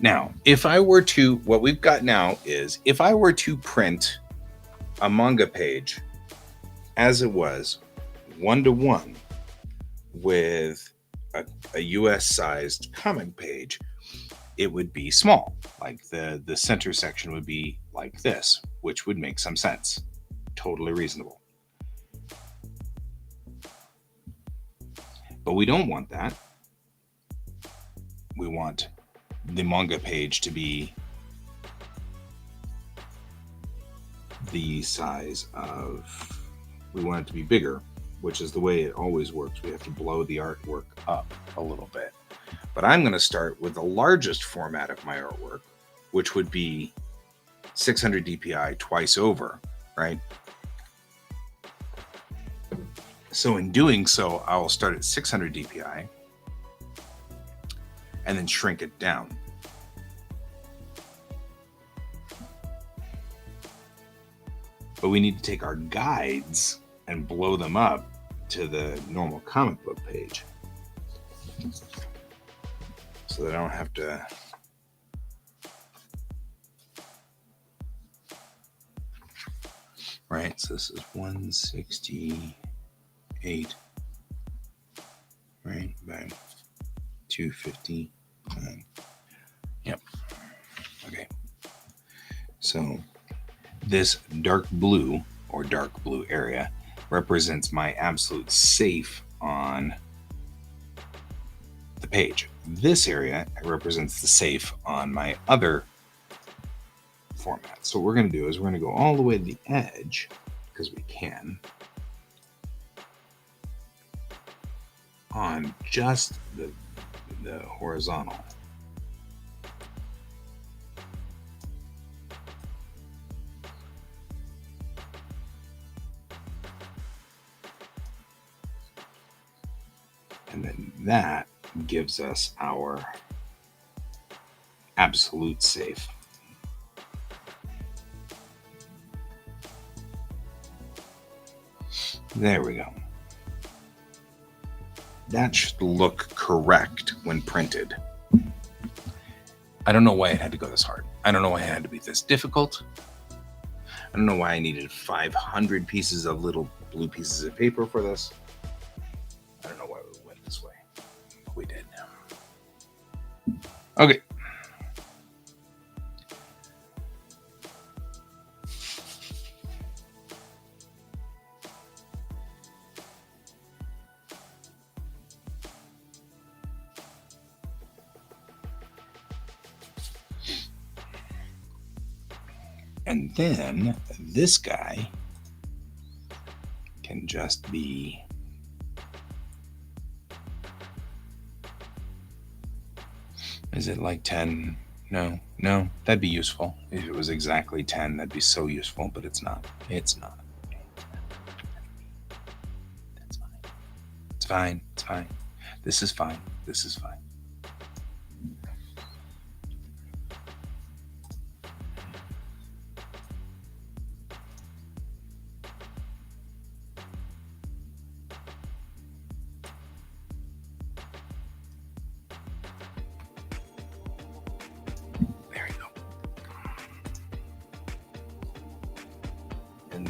Now, if I were to, what we've got now is, if I were to print a manga page as it was, 1-to-1, with a US sized comic page, it would be small. Like the center section would be like this, which would make some sense. Totally reasonable. But we don't want that. We want the manga page to be the size of, we want it to be bigger, which is the way it always works. We have to blow the artwork up a little bit. But I'm going to start with the largest format of my artwork, which would be 600 DPI twice over, right? So in doing so, I will start at 600 DPI and then shrink it down. But we need to take our guides and blow them up to the normal comic book page, so that I don't have to right. So this is 168, right, by 259. Yep. Okay. So this dark blue or dark blue area represents my absolute safe on the page. This area represents the safe on my other format. So what we're going to do is we're going to go all the way to the edge, because we can, on just the horizontal. And then that gives us our absolute safe. There we go. That should look correct when printed. I don't know why it had to go this hard. I don't know why it had to be this difficult. I don't know why I needed 500 pieces of little blue pieces of paper for this. I don't know why we went this way, but we did. Okay. And then this guy can just be is it like 10? No, that'd be useful. If it was exactly 10, that'd be so useful, but it's not. It's not. That's fine. It's fine. It's fine. This is fine. This is fine.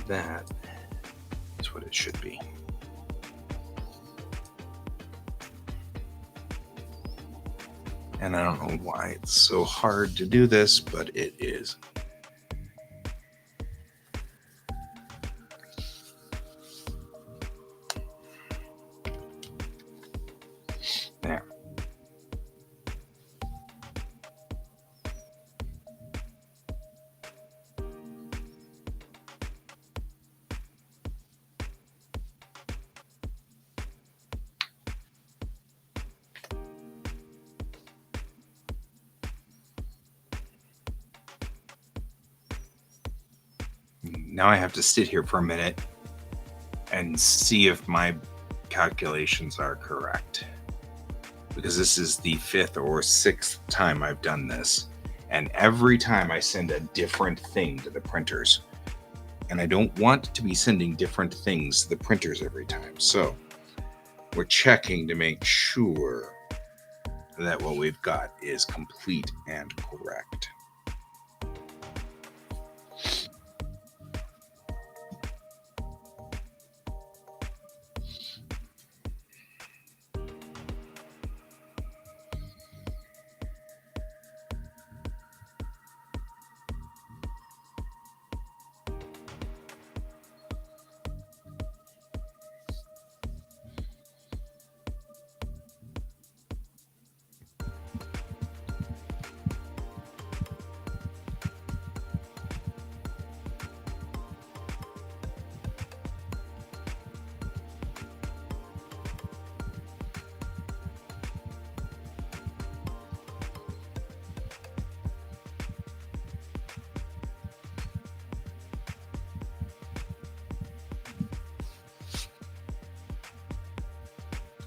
That is what it should be. And I don't know why it's so hard to do this, but it is. There. now I have to sit here for a minute and see if my calculations are correct, because this is the 5th or 6th time I've done this, and every time I send a different thing to the printers, and I don't want to be sending different things to the printers every time. So we're checking to make sure that what we've got is complete and correct.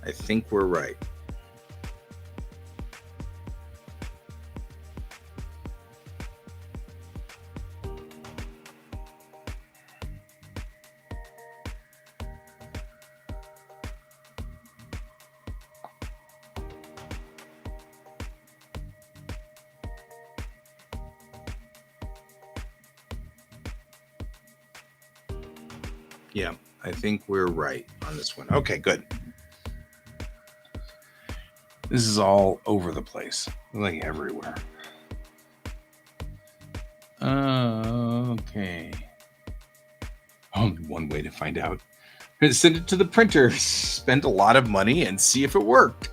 I think we're right. Yeah, I think we're right on this one. Okay, good. This is all over the place, like everywhere. Okay. Only one way to find out. Send it to the printer, spend a lot of money, and see if it worked.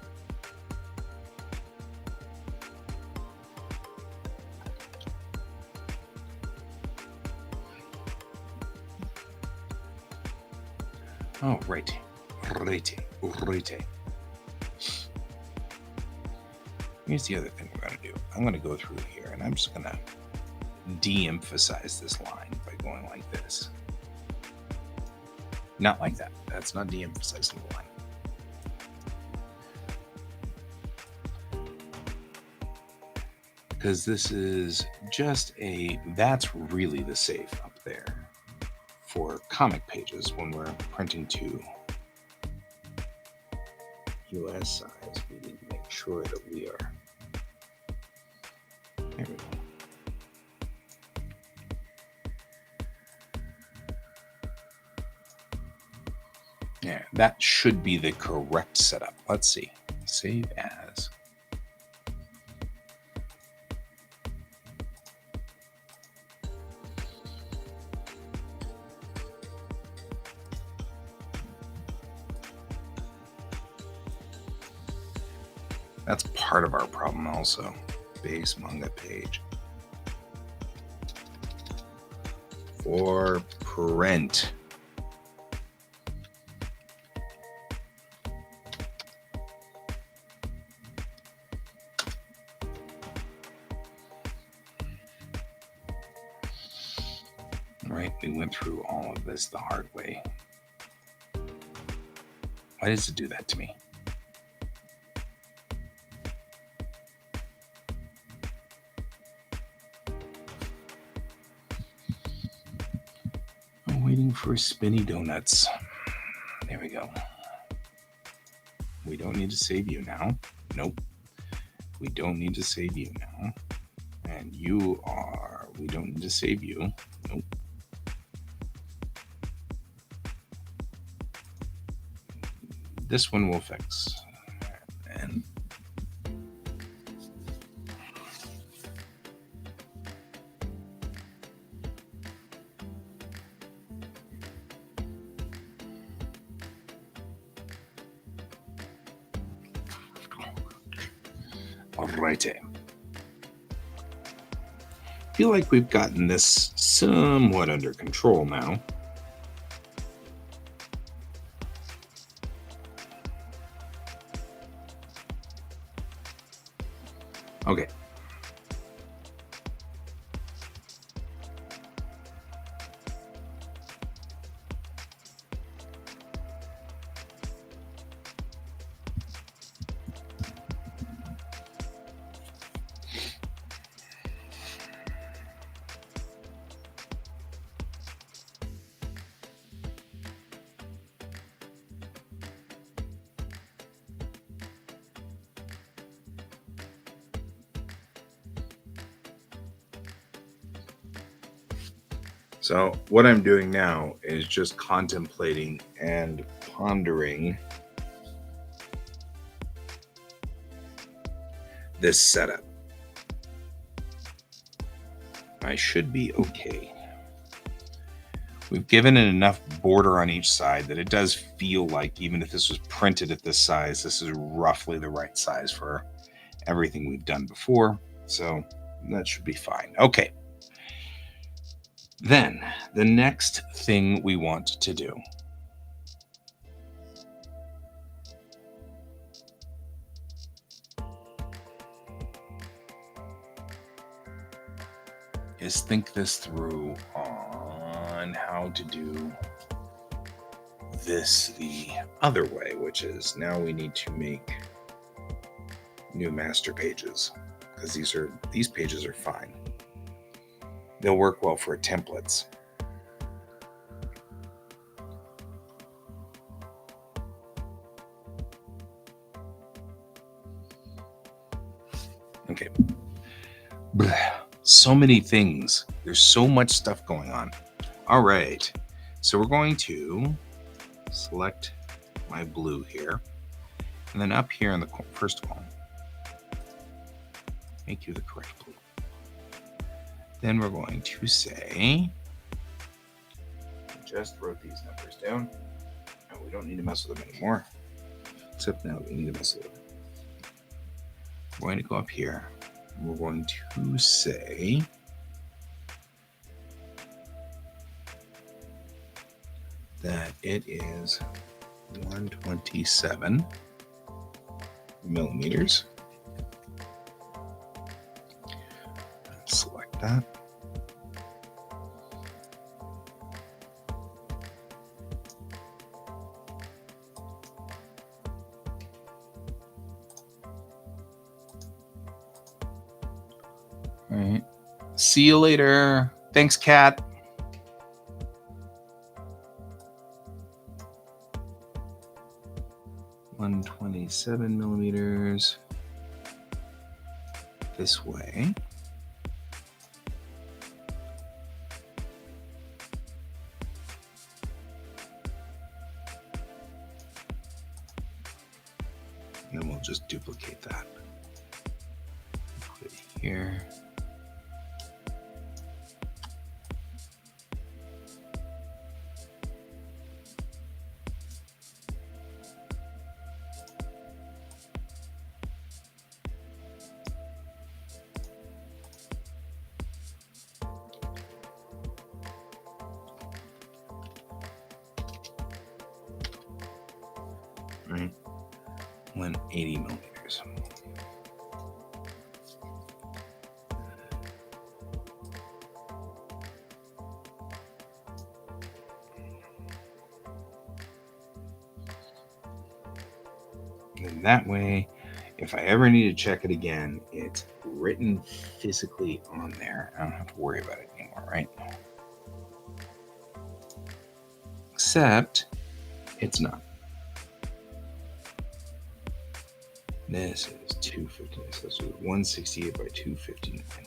Oh, right. Here's the other thing we're going to do. I'm going to go through here, and I'm just going to de-emphasize this line by going like this. Not like that. That's not de-emphasizing the line. Because this is just that's really the safe up there for comic pages when we're printing to US size. We need to make sure that we are. There we go. Yeah, that should be the correct setup. Let's see. Save as. That's part of our problem also. Base manga page. For print. Right, we went through all of this the hard way. Why does it do that to me? I'm waiting for spinny donuts. There we go. We don't need to save you now. Nope. We don't need to save you now. And you are, we don't need to save you. Nope. This one will fix. And alrighty. Feel like we've gotten this somewhat under control now. Okay. So what I'm doing now is just contemplating and pondering this setup. I should be okay. We've given it enough border on each side that it does feel like, even if this was printed at this size, this is roughly the right size for everything we've done before. So that should be fine. Okay. Then the next thing we want to do is think this through on how to do this the other way, which is now we need to make new master pages, because these pages are fine. They'll work well for templates. Okay. So many things. There's so much stuff going on. All right. So we're going to select my blue here. And then up here in the first column, make you the correct blue. Then we're going to say, just wrote these numbers down. And we don't need to mess with them anymore. Except now we need to mess with them. We're going to go up here. And we're going to say that it is 127 millimeters. Select that. All right. See you later. Thanks, Kat. .127 millimeters this way. And then we'll just duplicate that. Put it here. Right, 180 millimeters. And that way, if I ever need to check it again, it's written physically on there. I don't have to worry about it anymore, right? Except it's not. This is 259. So this is 168 by 259.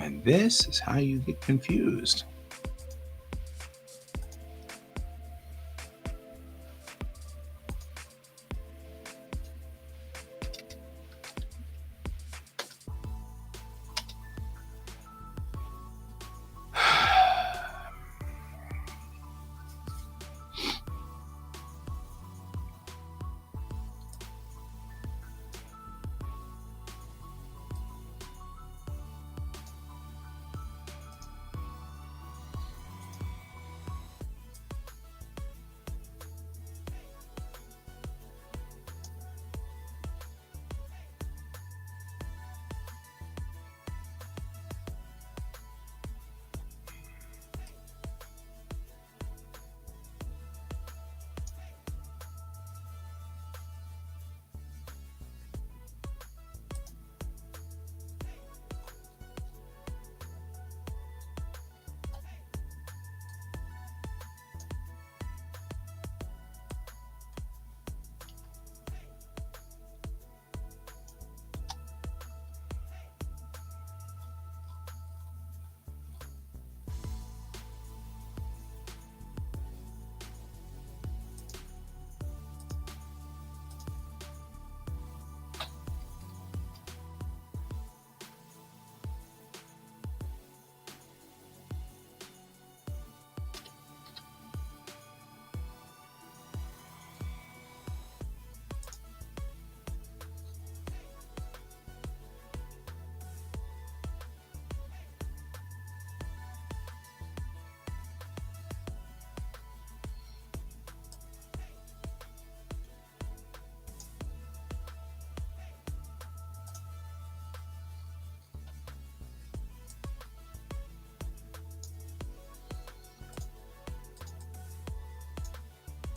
And this is how you get confused.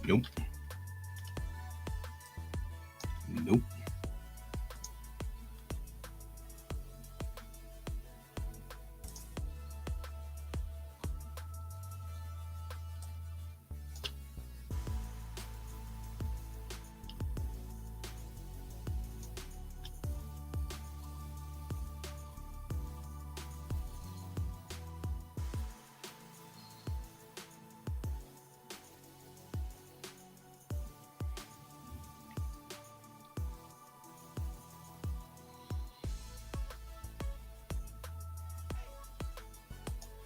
Nope. Nope.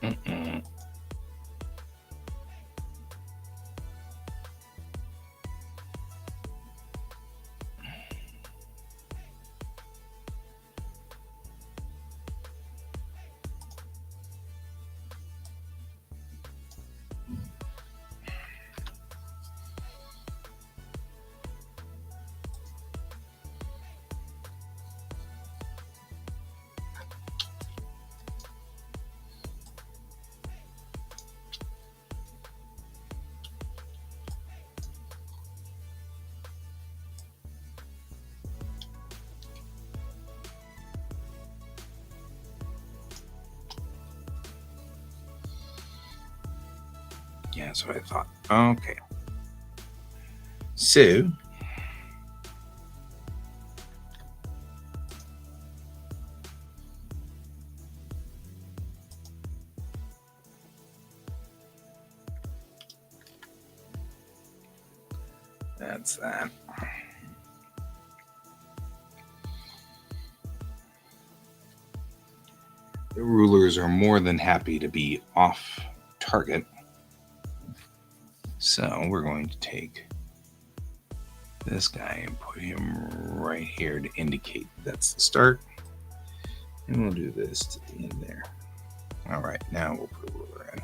Mm-mm. Yeah, that's what I thought. Okay. So, that's that. The rulers are more than happy to be off target. So we're going to take this guy and put him right here to indicate that's the start. And we'll do this to the end there. All right, now we'll put a ruler in.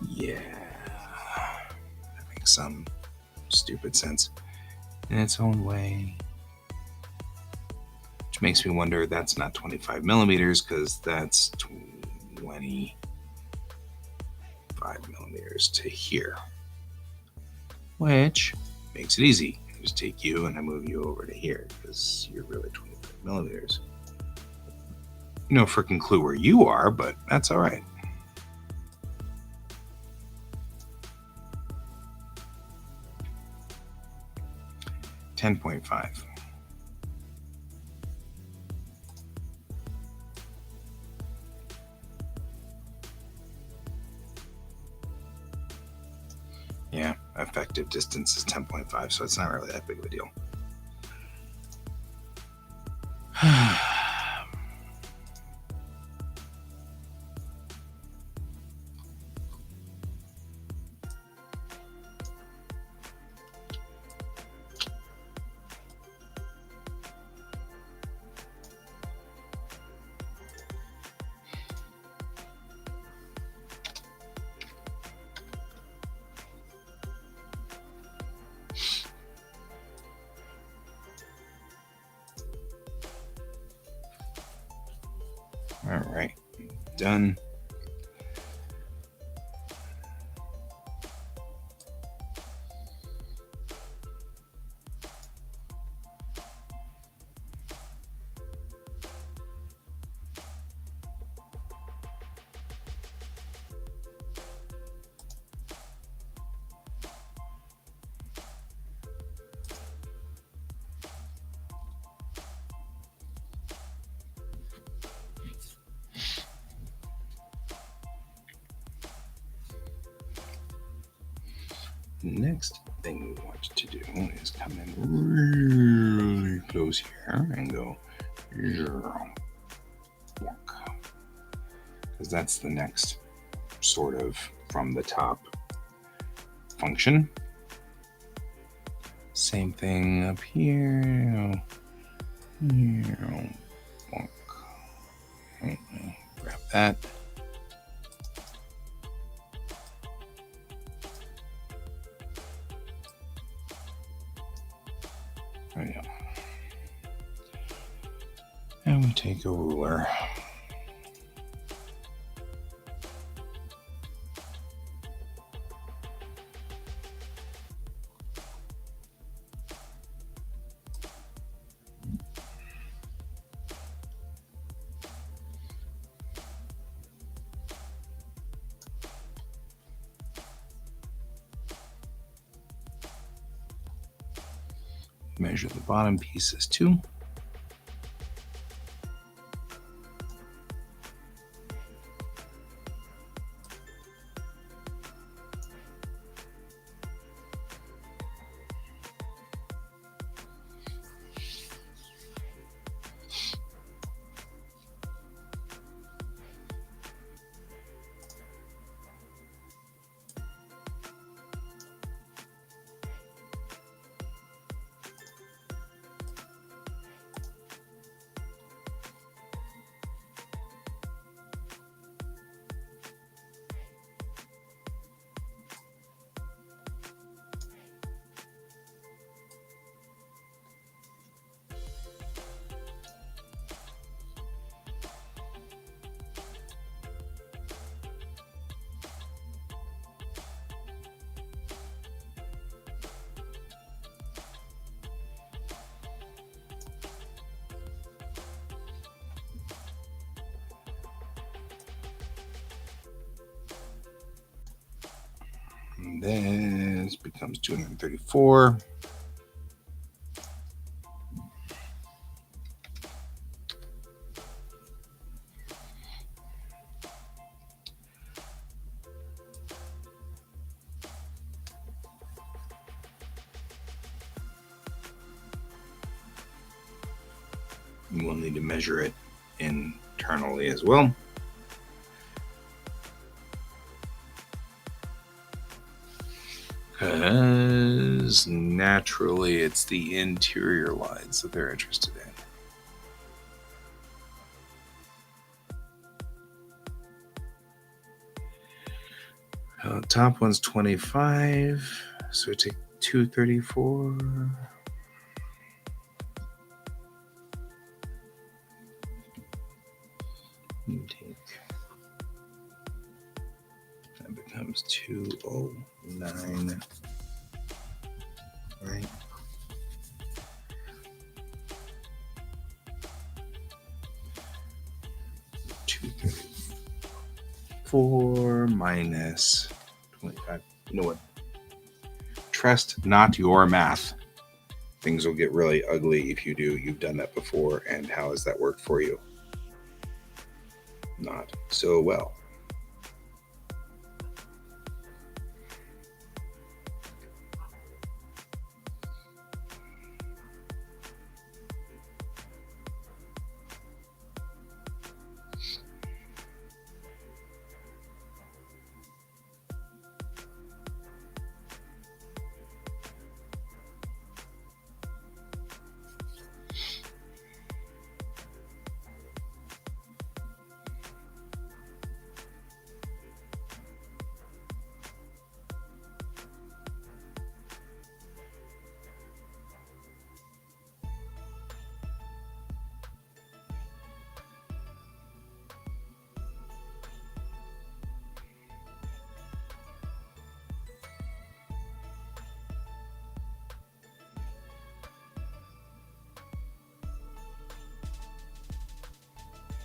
Yeah, that makes some stupid sense in its own way. Which makes me wonder that's not 25 millimeters because that's 25 millimeters to here. Which makes it easy. I just take you and I move you over to here because you're really 25 millimeters. No freaking clue where you are, but that's all right. $10.5. Yeah, effective distance is 10.5, so it's not really that big of a deal. All right, done. Next thing we want to do is come in really close here and go because that's the next sort of from the top function. Same thing up here. Okay, grab that. Yeah. And we take a ruler. Measure the bottom pieces too. And this becomes 234. We'll need to measure it internally as well. Because naturally it's the interior lines that they're interested in. The top one's 25, so we take 234. You take, that becomes 209, right? $234 minus 25. You know what? Trust not your math. Things will get really ugly if you do. You've done that before, and how has that worked for you? Not so well.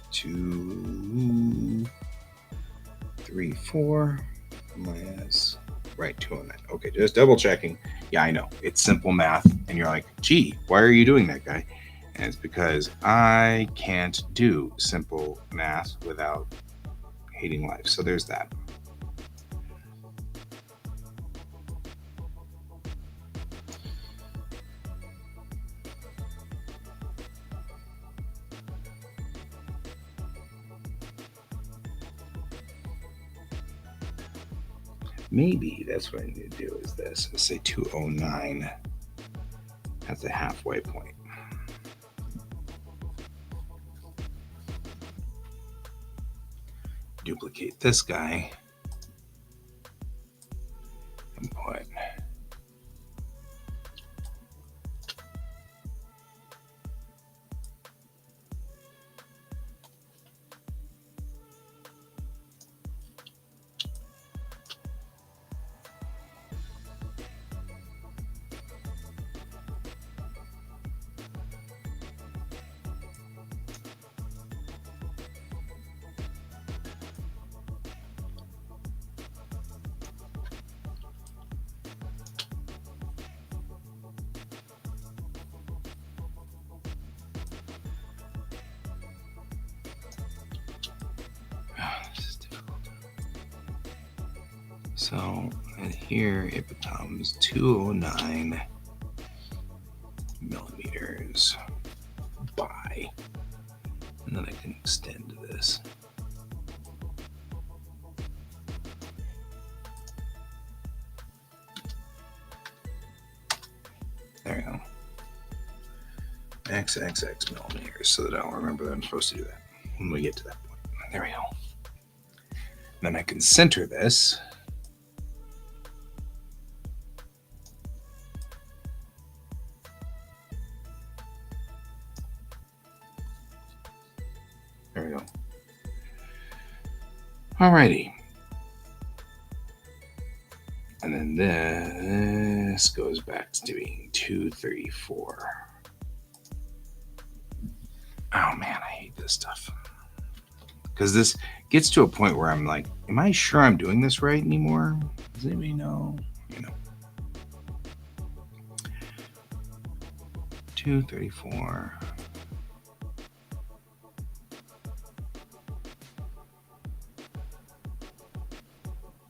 Two, three, 4 minus, right, 209. Okay, just double checking. Yeah, I know. It's simple math. And you're like, gee, why are you doing that, guy? And it's because I can't do simple math without hating life. So there's that. Maybe that's what I need to do is this. Let's say 209 at the halfway point. Duplicate this guy and put So, and here it becomes 209 millimeters by, and then I can extend this. There you go. XXX millimeters, so that I'll remember that I'm supposed to do that when we get to that point. There we go. Then I can center this. There we go. Alrighty. And then this goes back to being 234. Oh man, I hate this stuff. Because this gets to a point where I'm like, am I sure I'm doing this right anymore? Does anybody know? 234.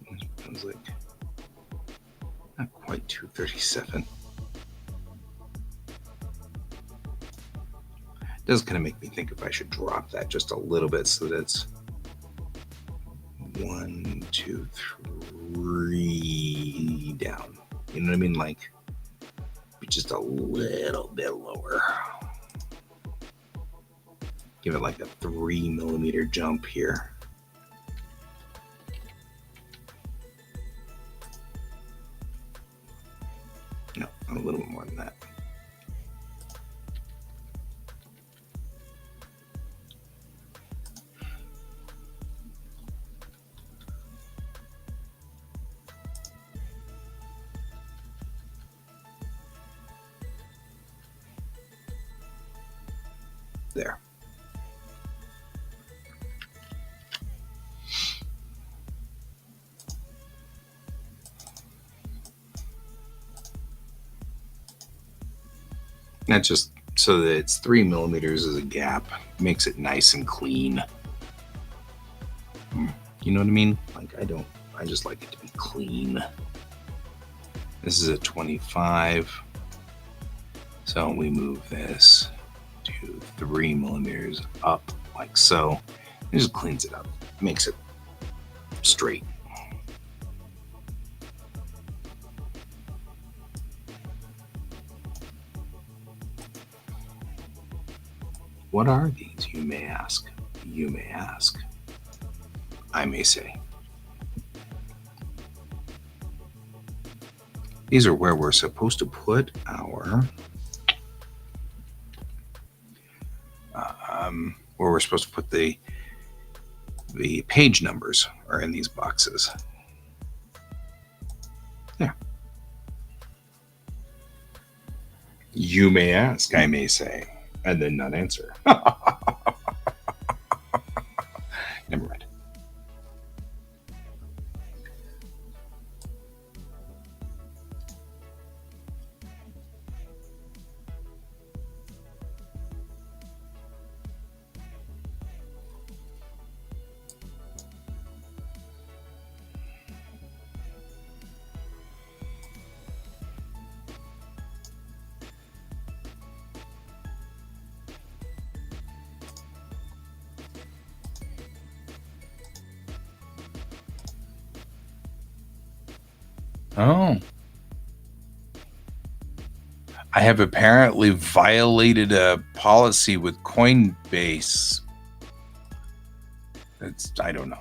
This becomes like not quite 237. Does kind of make me think if I should drop that just a little bit so that it's 1, 2, 3 down. You know what I mean? Like be just a little bit lower. Give it like a 3 millimeter jump here. No, a little bit more than that. There. That's just so that it's 3 millimeters as a gap, makes it nice and clean. You know what I mean? Like I just like it to be clean. This is a 25. So we move this to 3 millimeters up like so. It just cleans it up, makes it straight. What are these, you may ask? You may ask. I may say. These are where we're supposed to put our where we're supposed to put the page numbers are in these boxes. Yeah. You may ask, I may say, and then not answer. Never mind. Oh. I have apparently violated a policy with Coinbase. I don't know.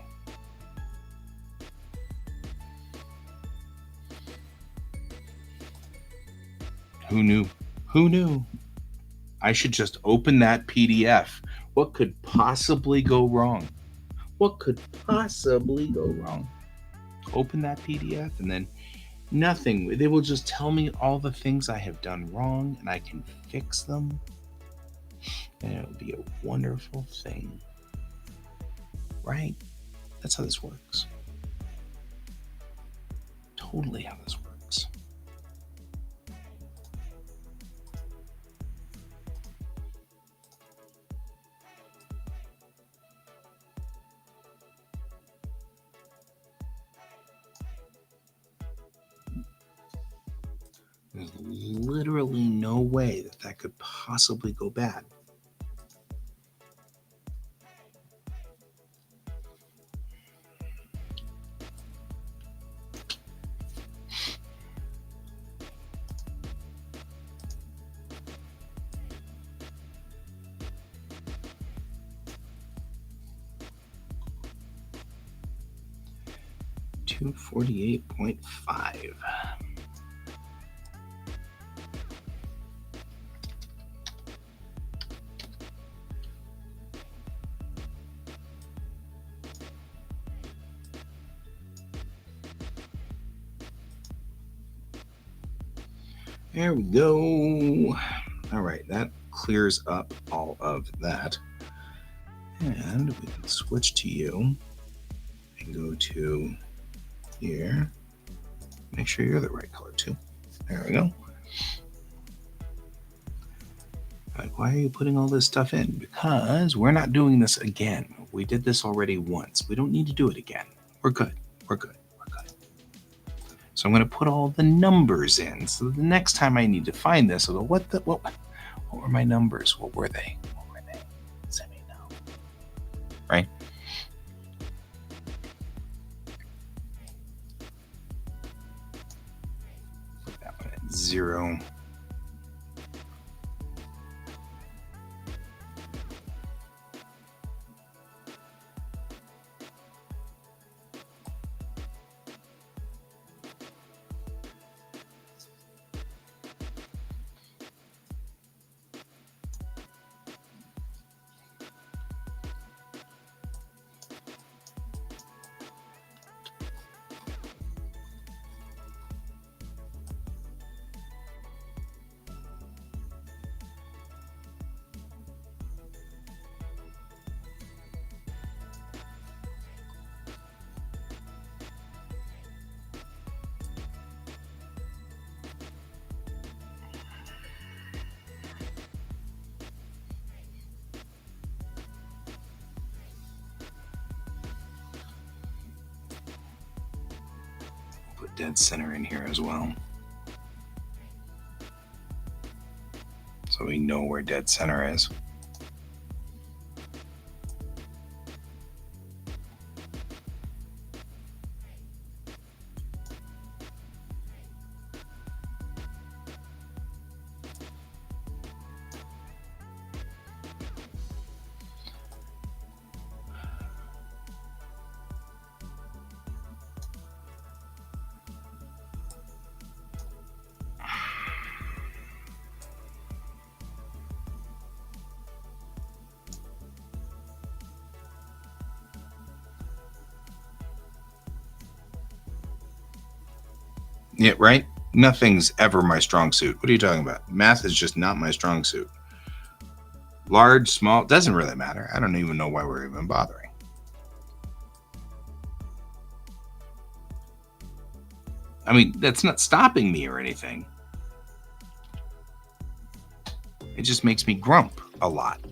Who knew? Who knew? I should just open that PDF. What could possibly go wrong? What could possibly go wrong? Open that PDF and then nothing. They will just tell me all the things I have done wrong and I can fix them. And it'll be a wonderful thing. Right? That's how this works. Totally how this works. literally no way that that could possibly go bad. $248.5. There we go. All right, that clears up all of that. And we can switch to you and go to here. Make sure you're the right color too. There we go. Like, why are you putting all this stuff in? Because we're not doing this again. We did this already once. We don't need to do it again. We're good. We're good. We're good. So I'm going to put all the numbers in. So the next time I need to find this, I'll go, what were my numbers? What were they? What were they? Let me know. Right? Put that one at 0. Put dead center in here as well, so we know where dead center is. Yeah, right? Nothing's ever my strong suit. What are you talking about? Math is just not my strong suit. Large, small, doesn't really matter. I don't even know why we're even bothering. I mean, that's not stopping me or anything. It just makes me grump a lot,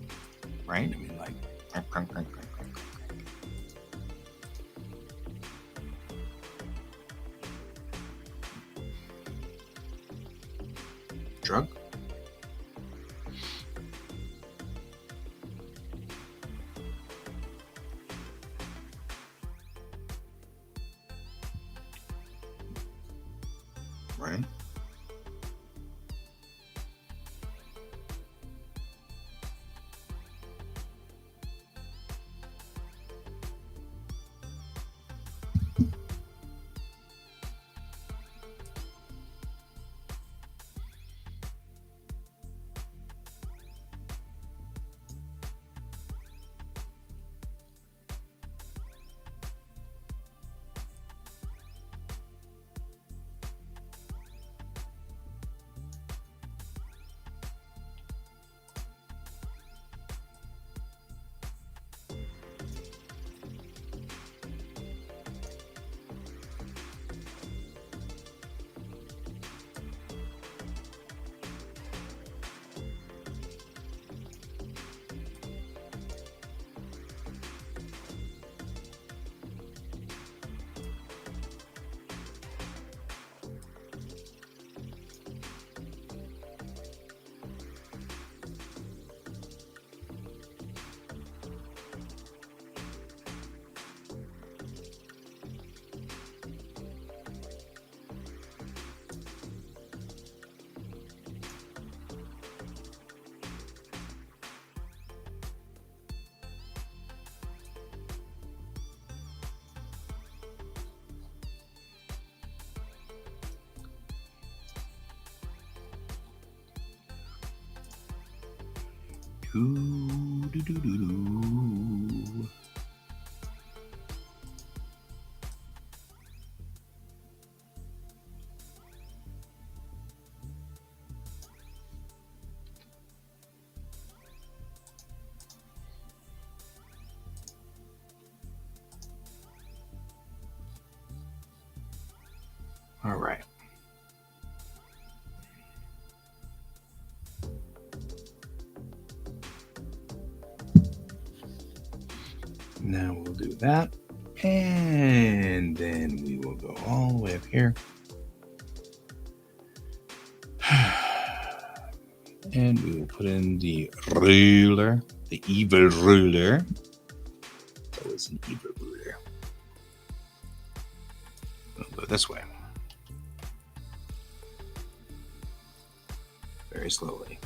right? I mean, like, drug. Right. Doo-doo-doo-doo-doo. All right. Now we'll do that. And then we will go all the way up here. And we will put in the ruler, the evil ruler. That was an evil ruler. We'll go this way. Very slowly.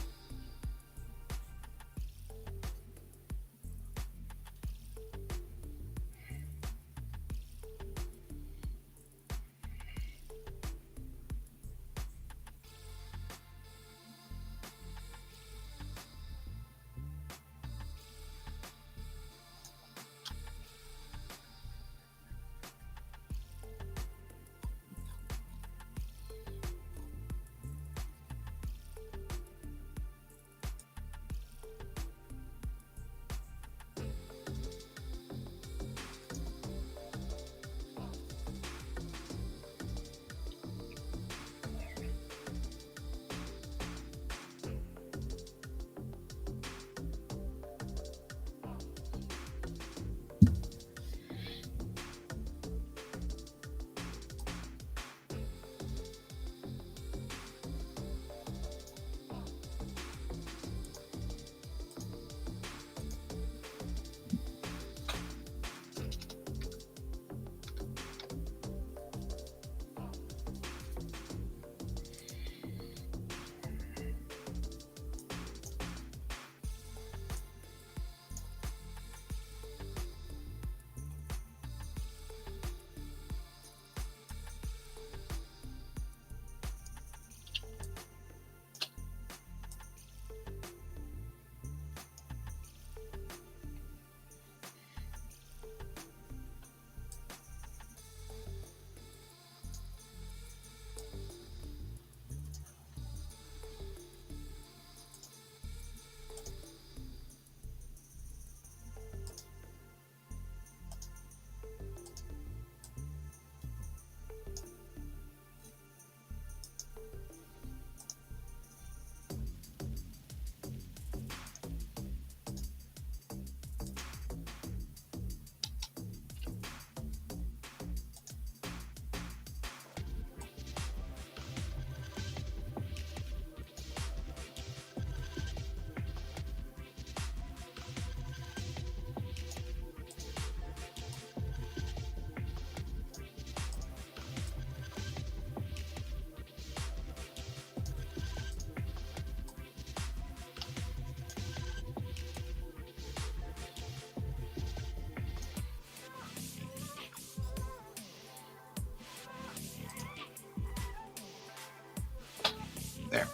There.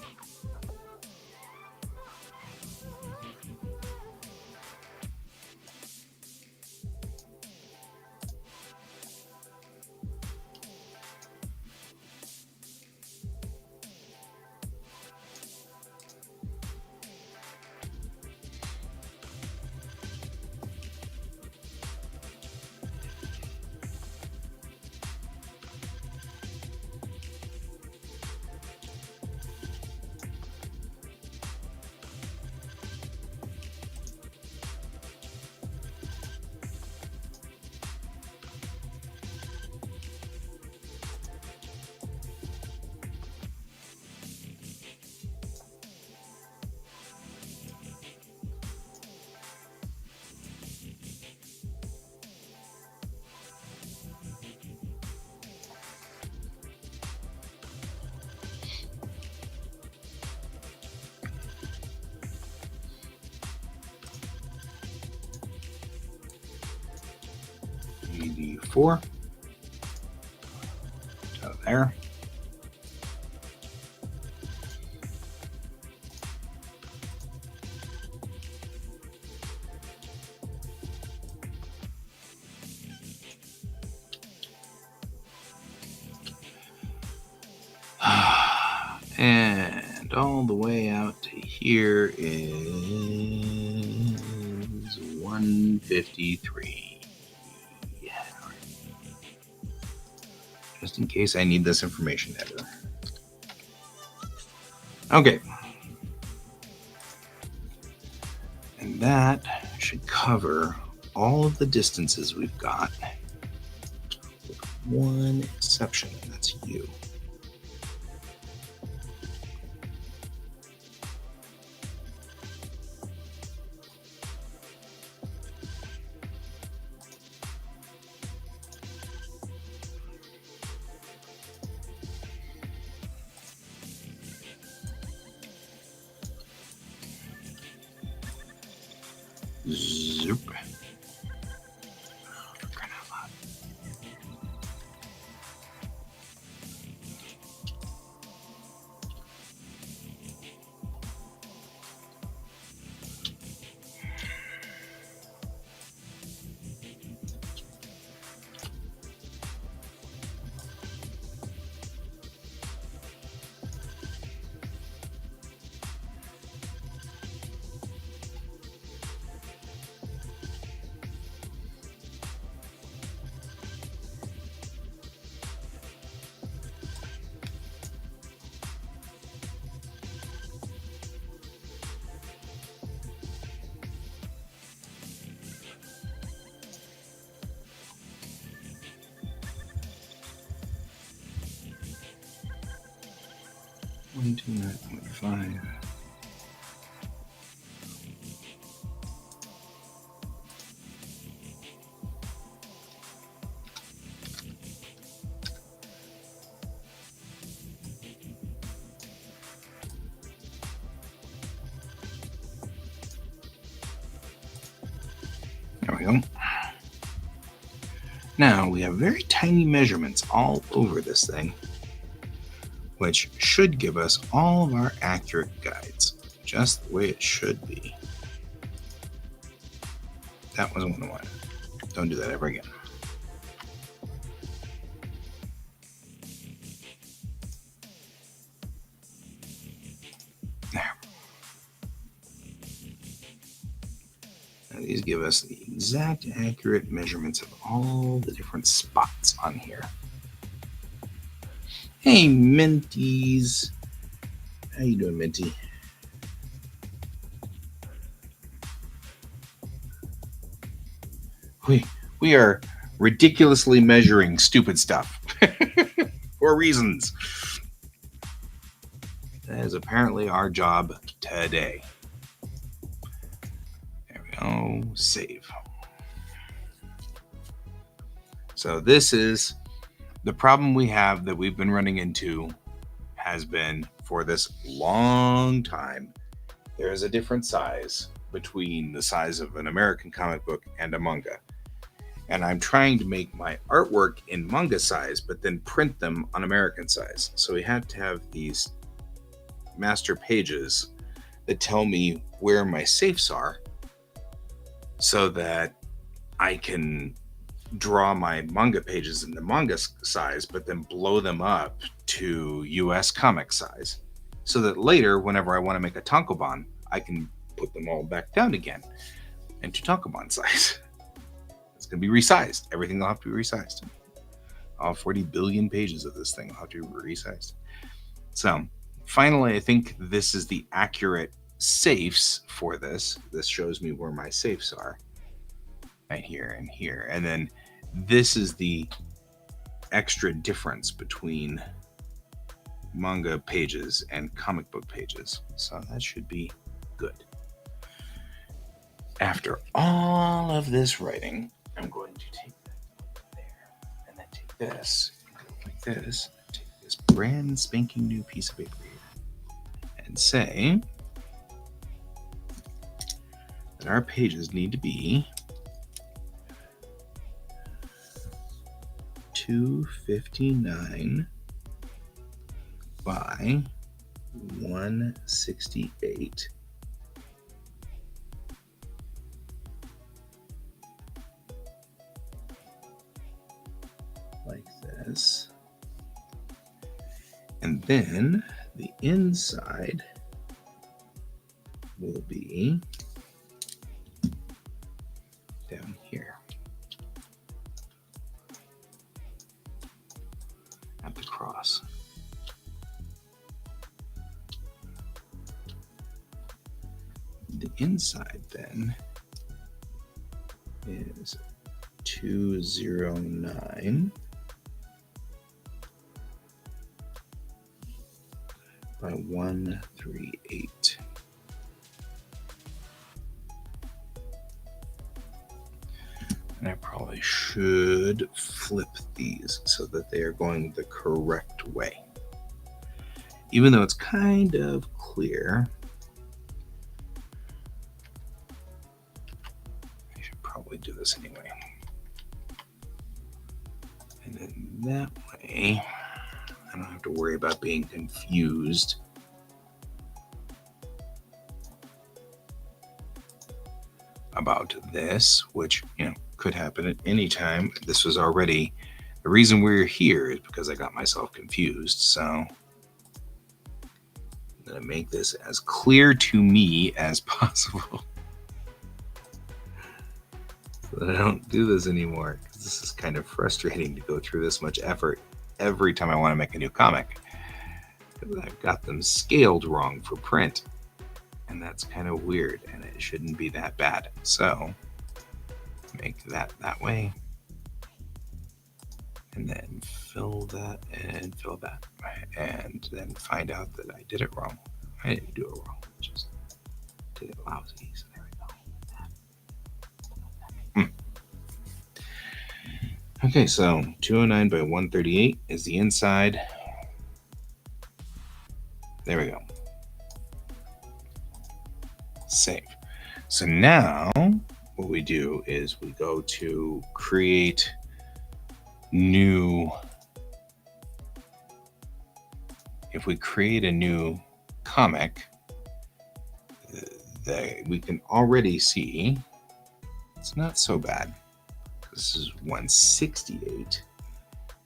ED4. So there. And all the way out to here is 153. Just in case I need this information editor. Okay. And that should cover all of the distances we've got, with one exception, and that's you. Zoop. One, 2, 9.5. There we go. Now we have very tiny measurements all over this thing, which should give us all of our accurate guides, just the way it should be. That was 101. Don't do that ever again. There. Now these give us the exact accurate measurements of all the different spots on here. Hey, Minties. How you doing, Minty? We are ridiculously measuring stupid stuff for reasons. That is apparently our job today. There we go. Save. So this is the problem we have that we've been running into, has been for this long time. There is a different size between the size of an American comic book and a manga. And I'm trying to make my artwork in manga size, but then print them on American size. So we had to have these master pages that tell me where my safes are so that I can draw my manga pages in the manga size, but then blow them up to US comic size. So that later, whenever I want to make a tankobon, I can put them all back down again into tankobon size. It's going to be resized. Everything will have to be resized. All 40 billion pages of this thing will have to be resized. So finally, I think this is the accurate safes for this. This shows me where my safes are. Right here and here. And then this is the extra difference between manga pages and comic book pages. So that should be good. After all of this writing, I'm going to take that there, and then take this, and go like this, and take this brand spanking new piece of paper here, and say that our pages need to be 259 by 168. Like this. And then the inside will be down here at the cross. The inside then is 209 by 138. And I probably should flip these so that they are going the correct way. Even though it's kind of clear, I should probably do this anyway. And then that way, I don't have to worry about being confused. About this, which, could happen at any time. This was already, the reason we're here is because I got myself confused. So I'm going to make this as clear to me as possible so that I don't do this anymore. Because this is kind of frustrating to go through this much effort every time I want to make a new comic. Because I've got them scaled wrong for print. And that's kind of weird, and it shouldn't be that bad. So make that way, and then fill that and fill that, and then find out that I did it wrong. I didn't do it wrong, I just did it lousy. So there we go. Okay, so 209 by 138 is the inside. There we go. Save. So now what we do is we go to create new. If we create a new comic, we can already see it's not so bad. This is 168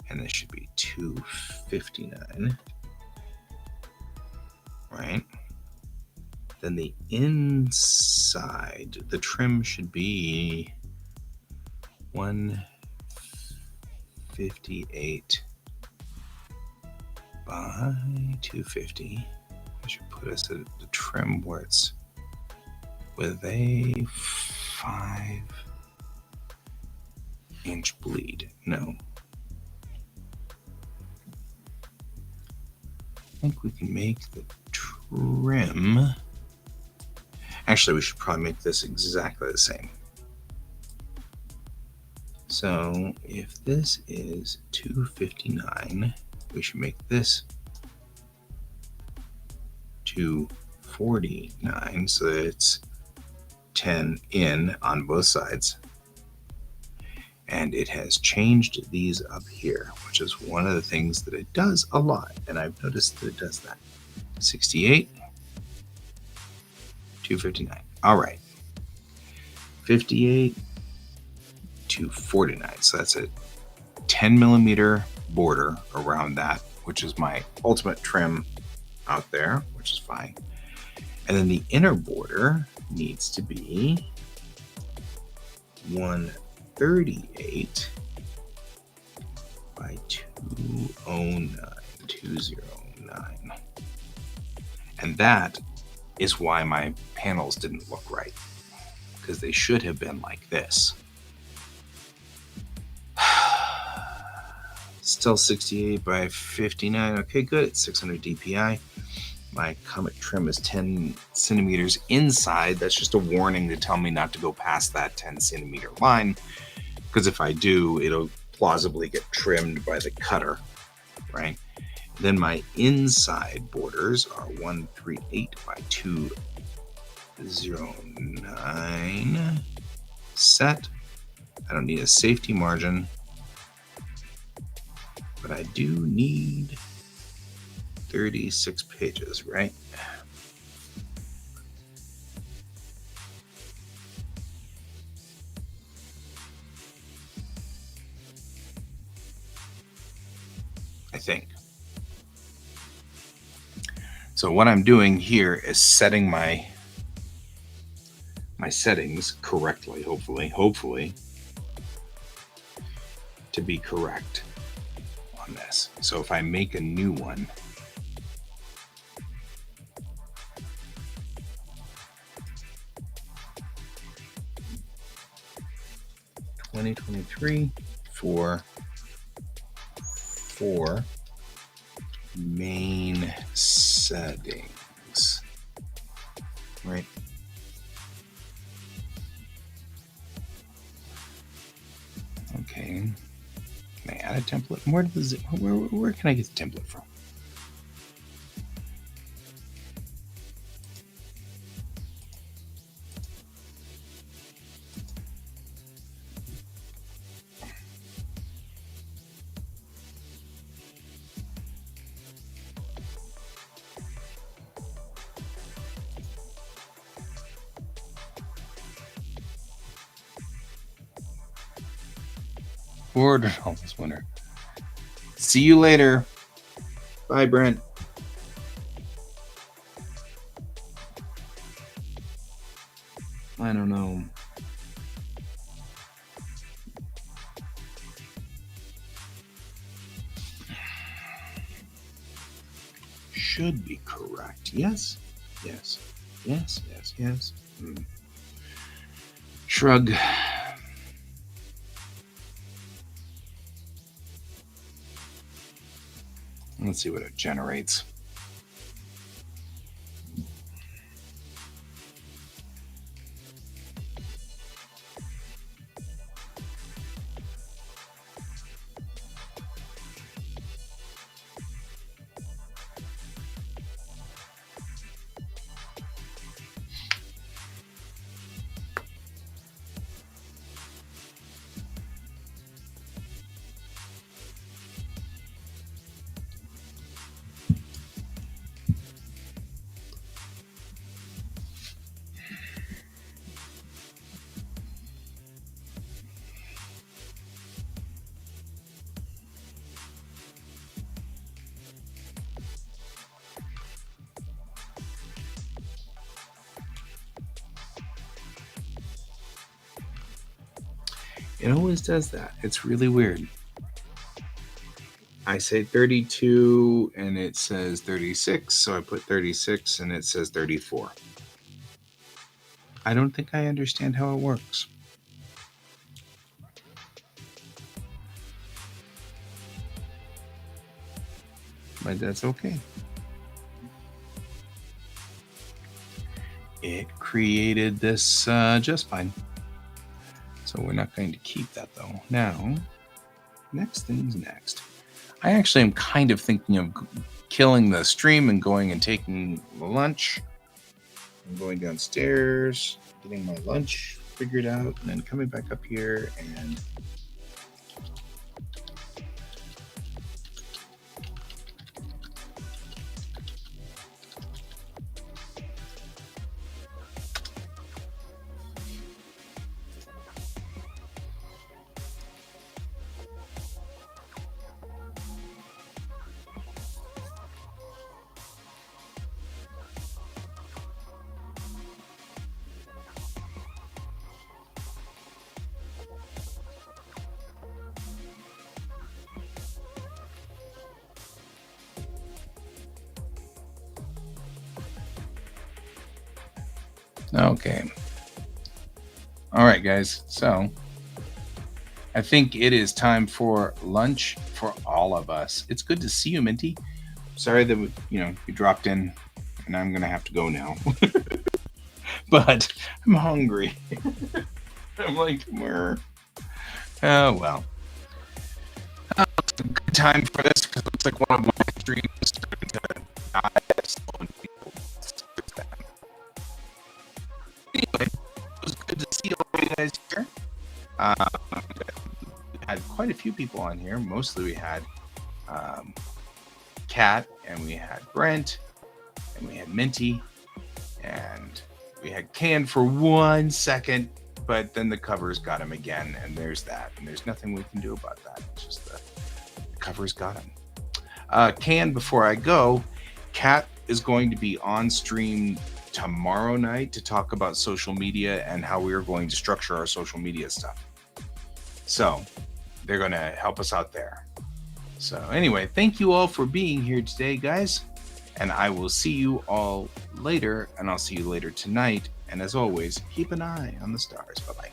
and this should be 259, right? Then the inside, the trim should be 158 by 250. I should put us at the trim where it's with a 5-inch bleed. No. I think we can make the trim. Actually, we should probably make this exactly the same. So if this is 259, we should make this 249, so that it's 10 in on both sides. And it has changed these up here, which is one of the things that it does a lot. And I've noticed that it does that. 68. 259. All right. 58 to 49. So that's a 10 millimeter border around that, which is my ultimate trim out there, which is fine. And then the inner border needs to be 138 by 209. And that is why my panels didn't look right, because they should have been like this. Still 68 by 59. Okay, good. It's 600 DPI. My comic trim is 10 centimeters inside. That's just a warning to tell me not to go past that 10 centimeter line, because if I do, it'll plausibly get trimmed by the cutter, right? Then my inside borders are 138 by 209 set. I don't need a safety margin, but I do need 36 pages, right? I think. So what I'm doing here is setting my settings correctly, hopefully to be correct on this. So if I make a new one, (2023) for main settings, right? Okay. Can I add a template? Where can I get the template from? Ordered all this winter. See you later. Bye, Brent. I don't know. Should be correct. Yes. Shrug. Let's see what it generates. It always does that. It's really weird. I say 32 and it says 36, so I put 36 and it says 34. I don't think I understand how it works. But that's okay. It created this just fine. So we're not going to keep that though. Now, next thing's next. I actually am kind of thinking of killing the stream and going and taking lunch. I'm going downstairs, getting my lunch figured out, and then coming back up here and okay. All right, guys. So I think it is time for lunch for all of us. It's good to see you, Minty. Sorry that you dropped in, and I'm gonna have to go now. But I'm hungry. I'm like, where? Oh well. It's a good time for this because it looks like one of my streams is starting to die. Anyway, it was good to see all you guys here. We had quite a few people on here. Mostly we had Kat, and we had Brent, and we had Minty, and we had Can for 1 second, but then the covers got him again, and there's that. And there's nothing we can do about that. It's just the covers got him. Can, before I go, Kat is going to be on stream tomorrow night to talk about social media and how we are going to structure our social media stuff. So they're going to help us out there. So anyway, thank you all for being here today, guys. And I will see you all later, and I'll see you later tonight. And as always, keep an eye on the stars. Bye-bye.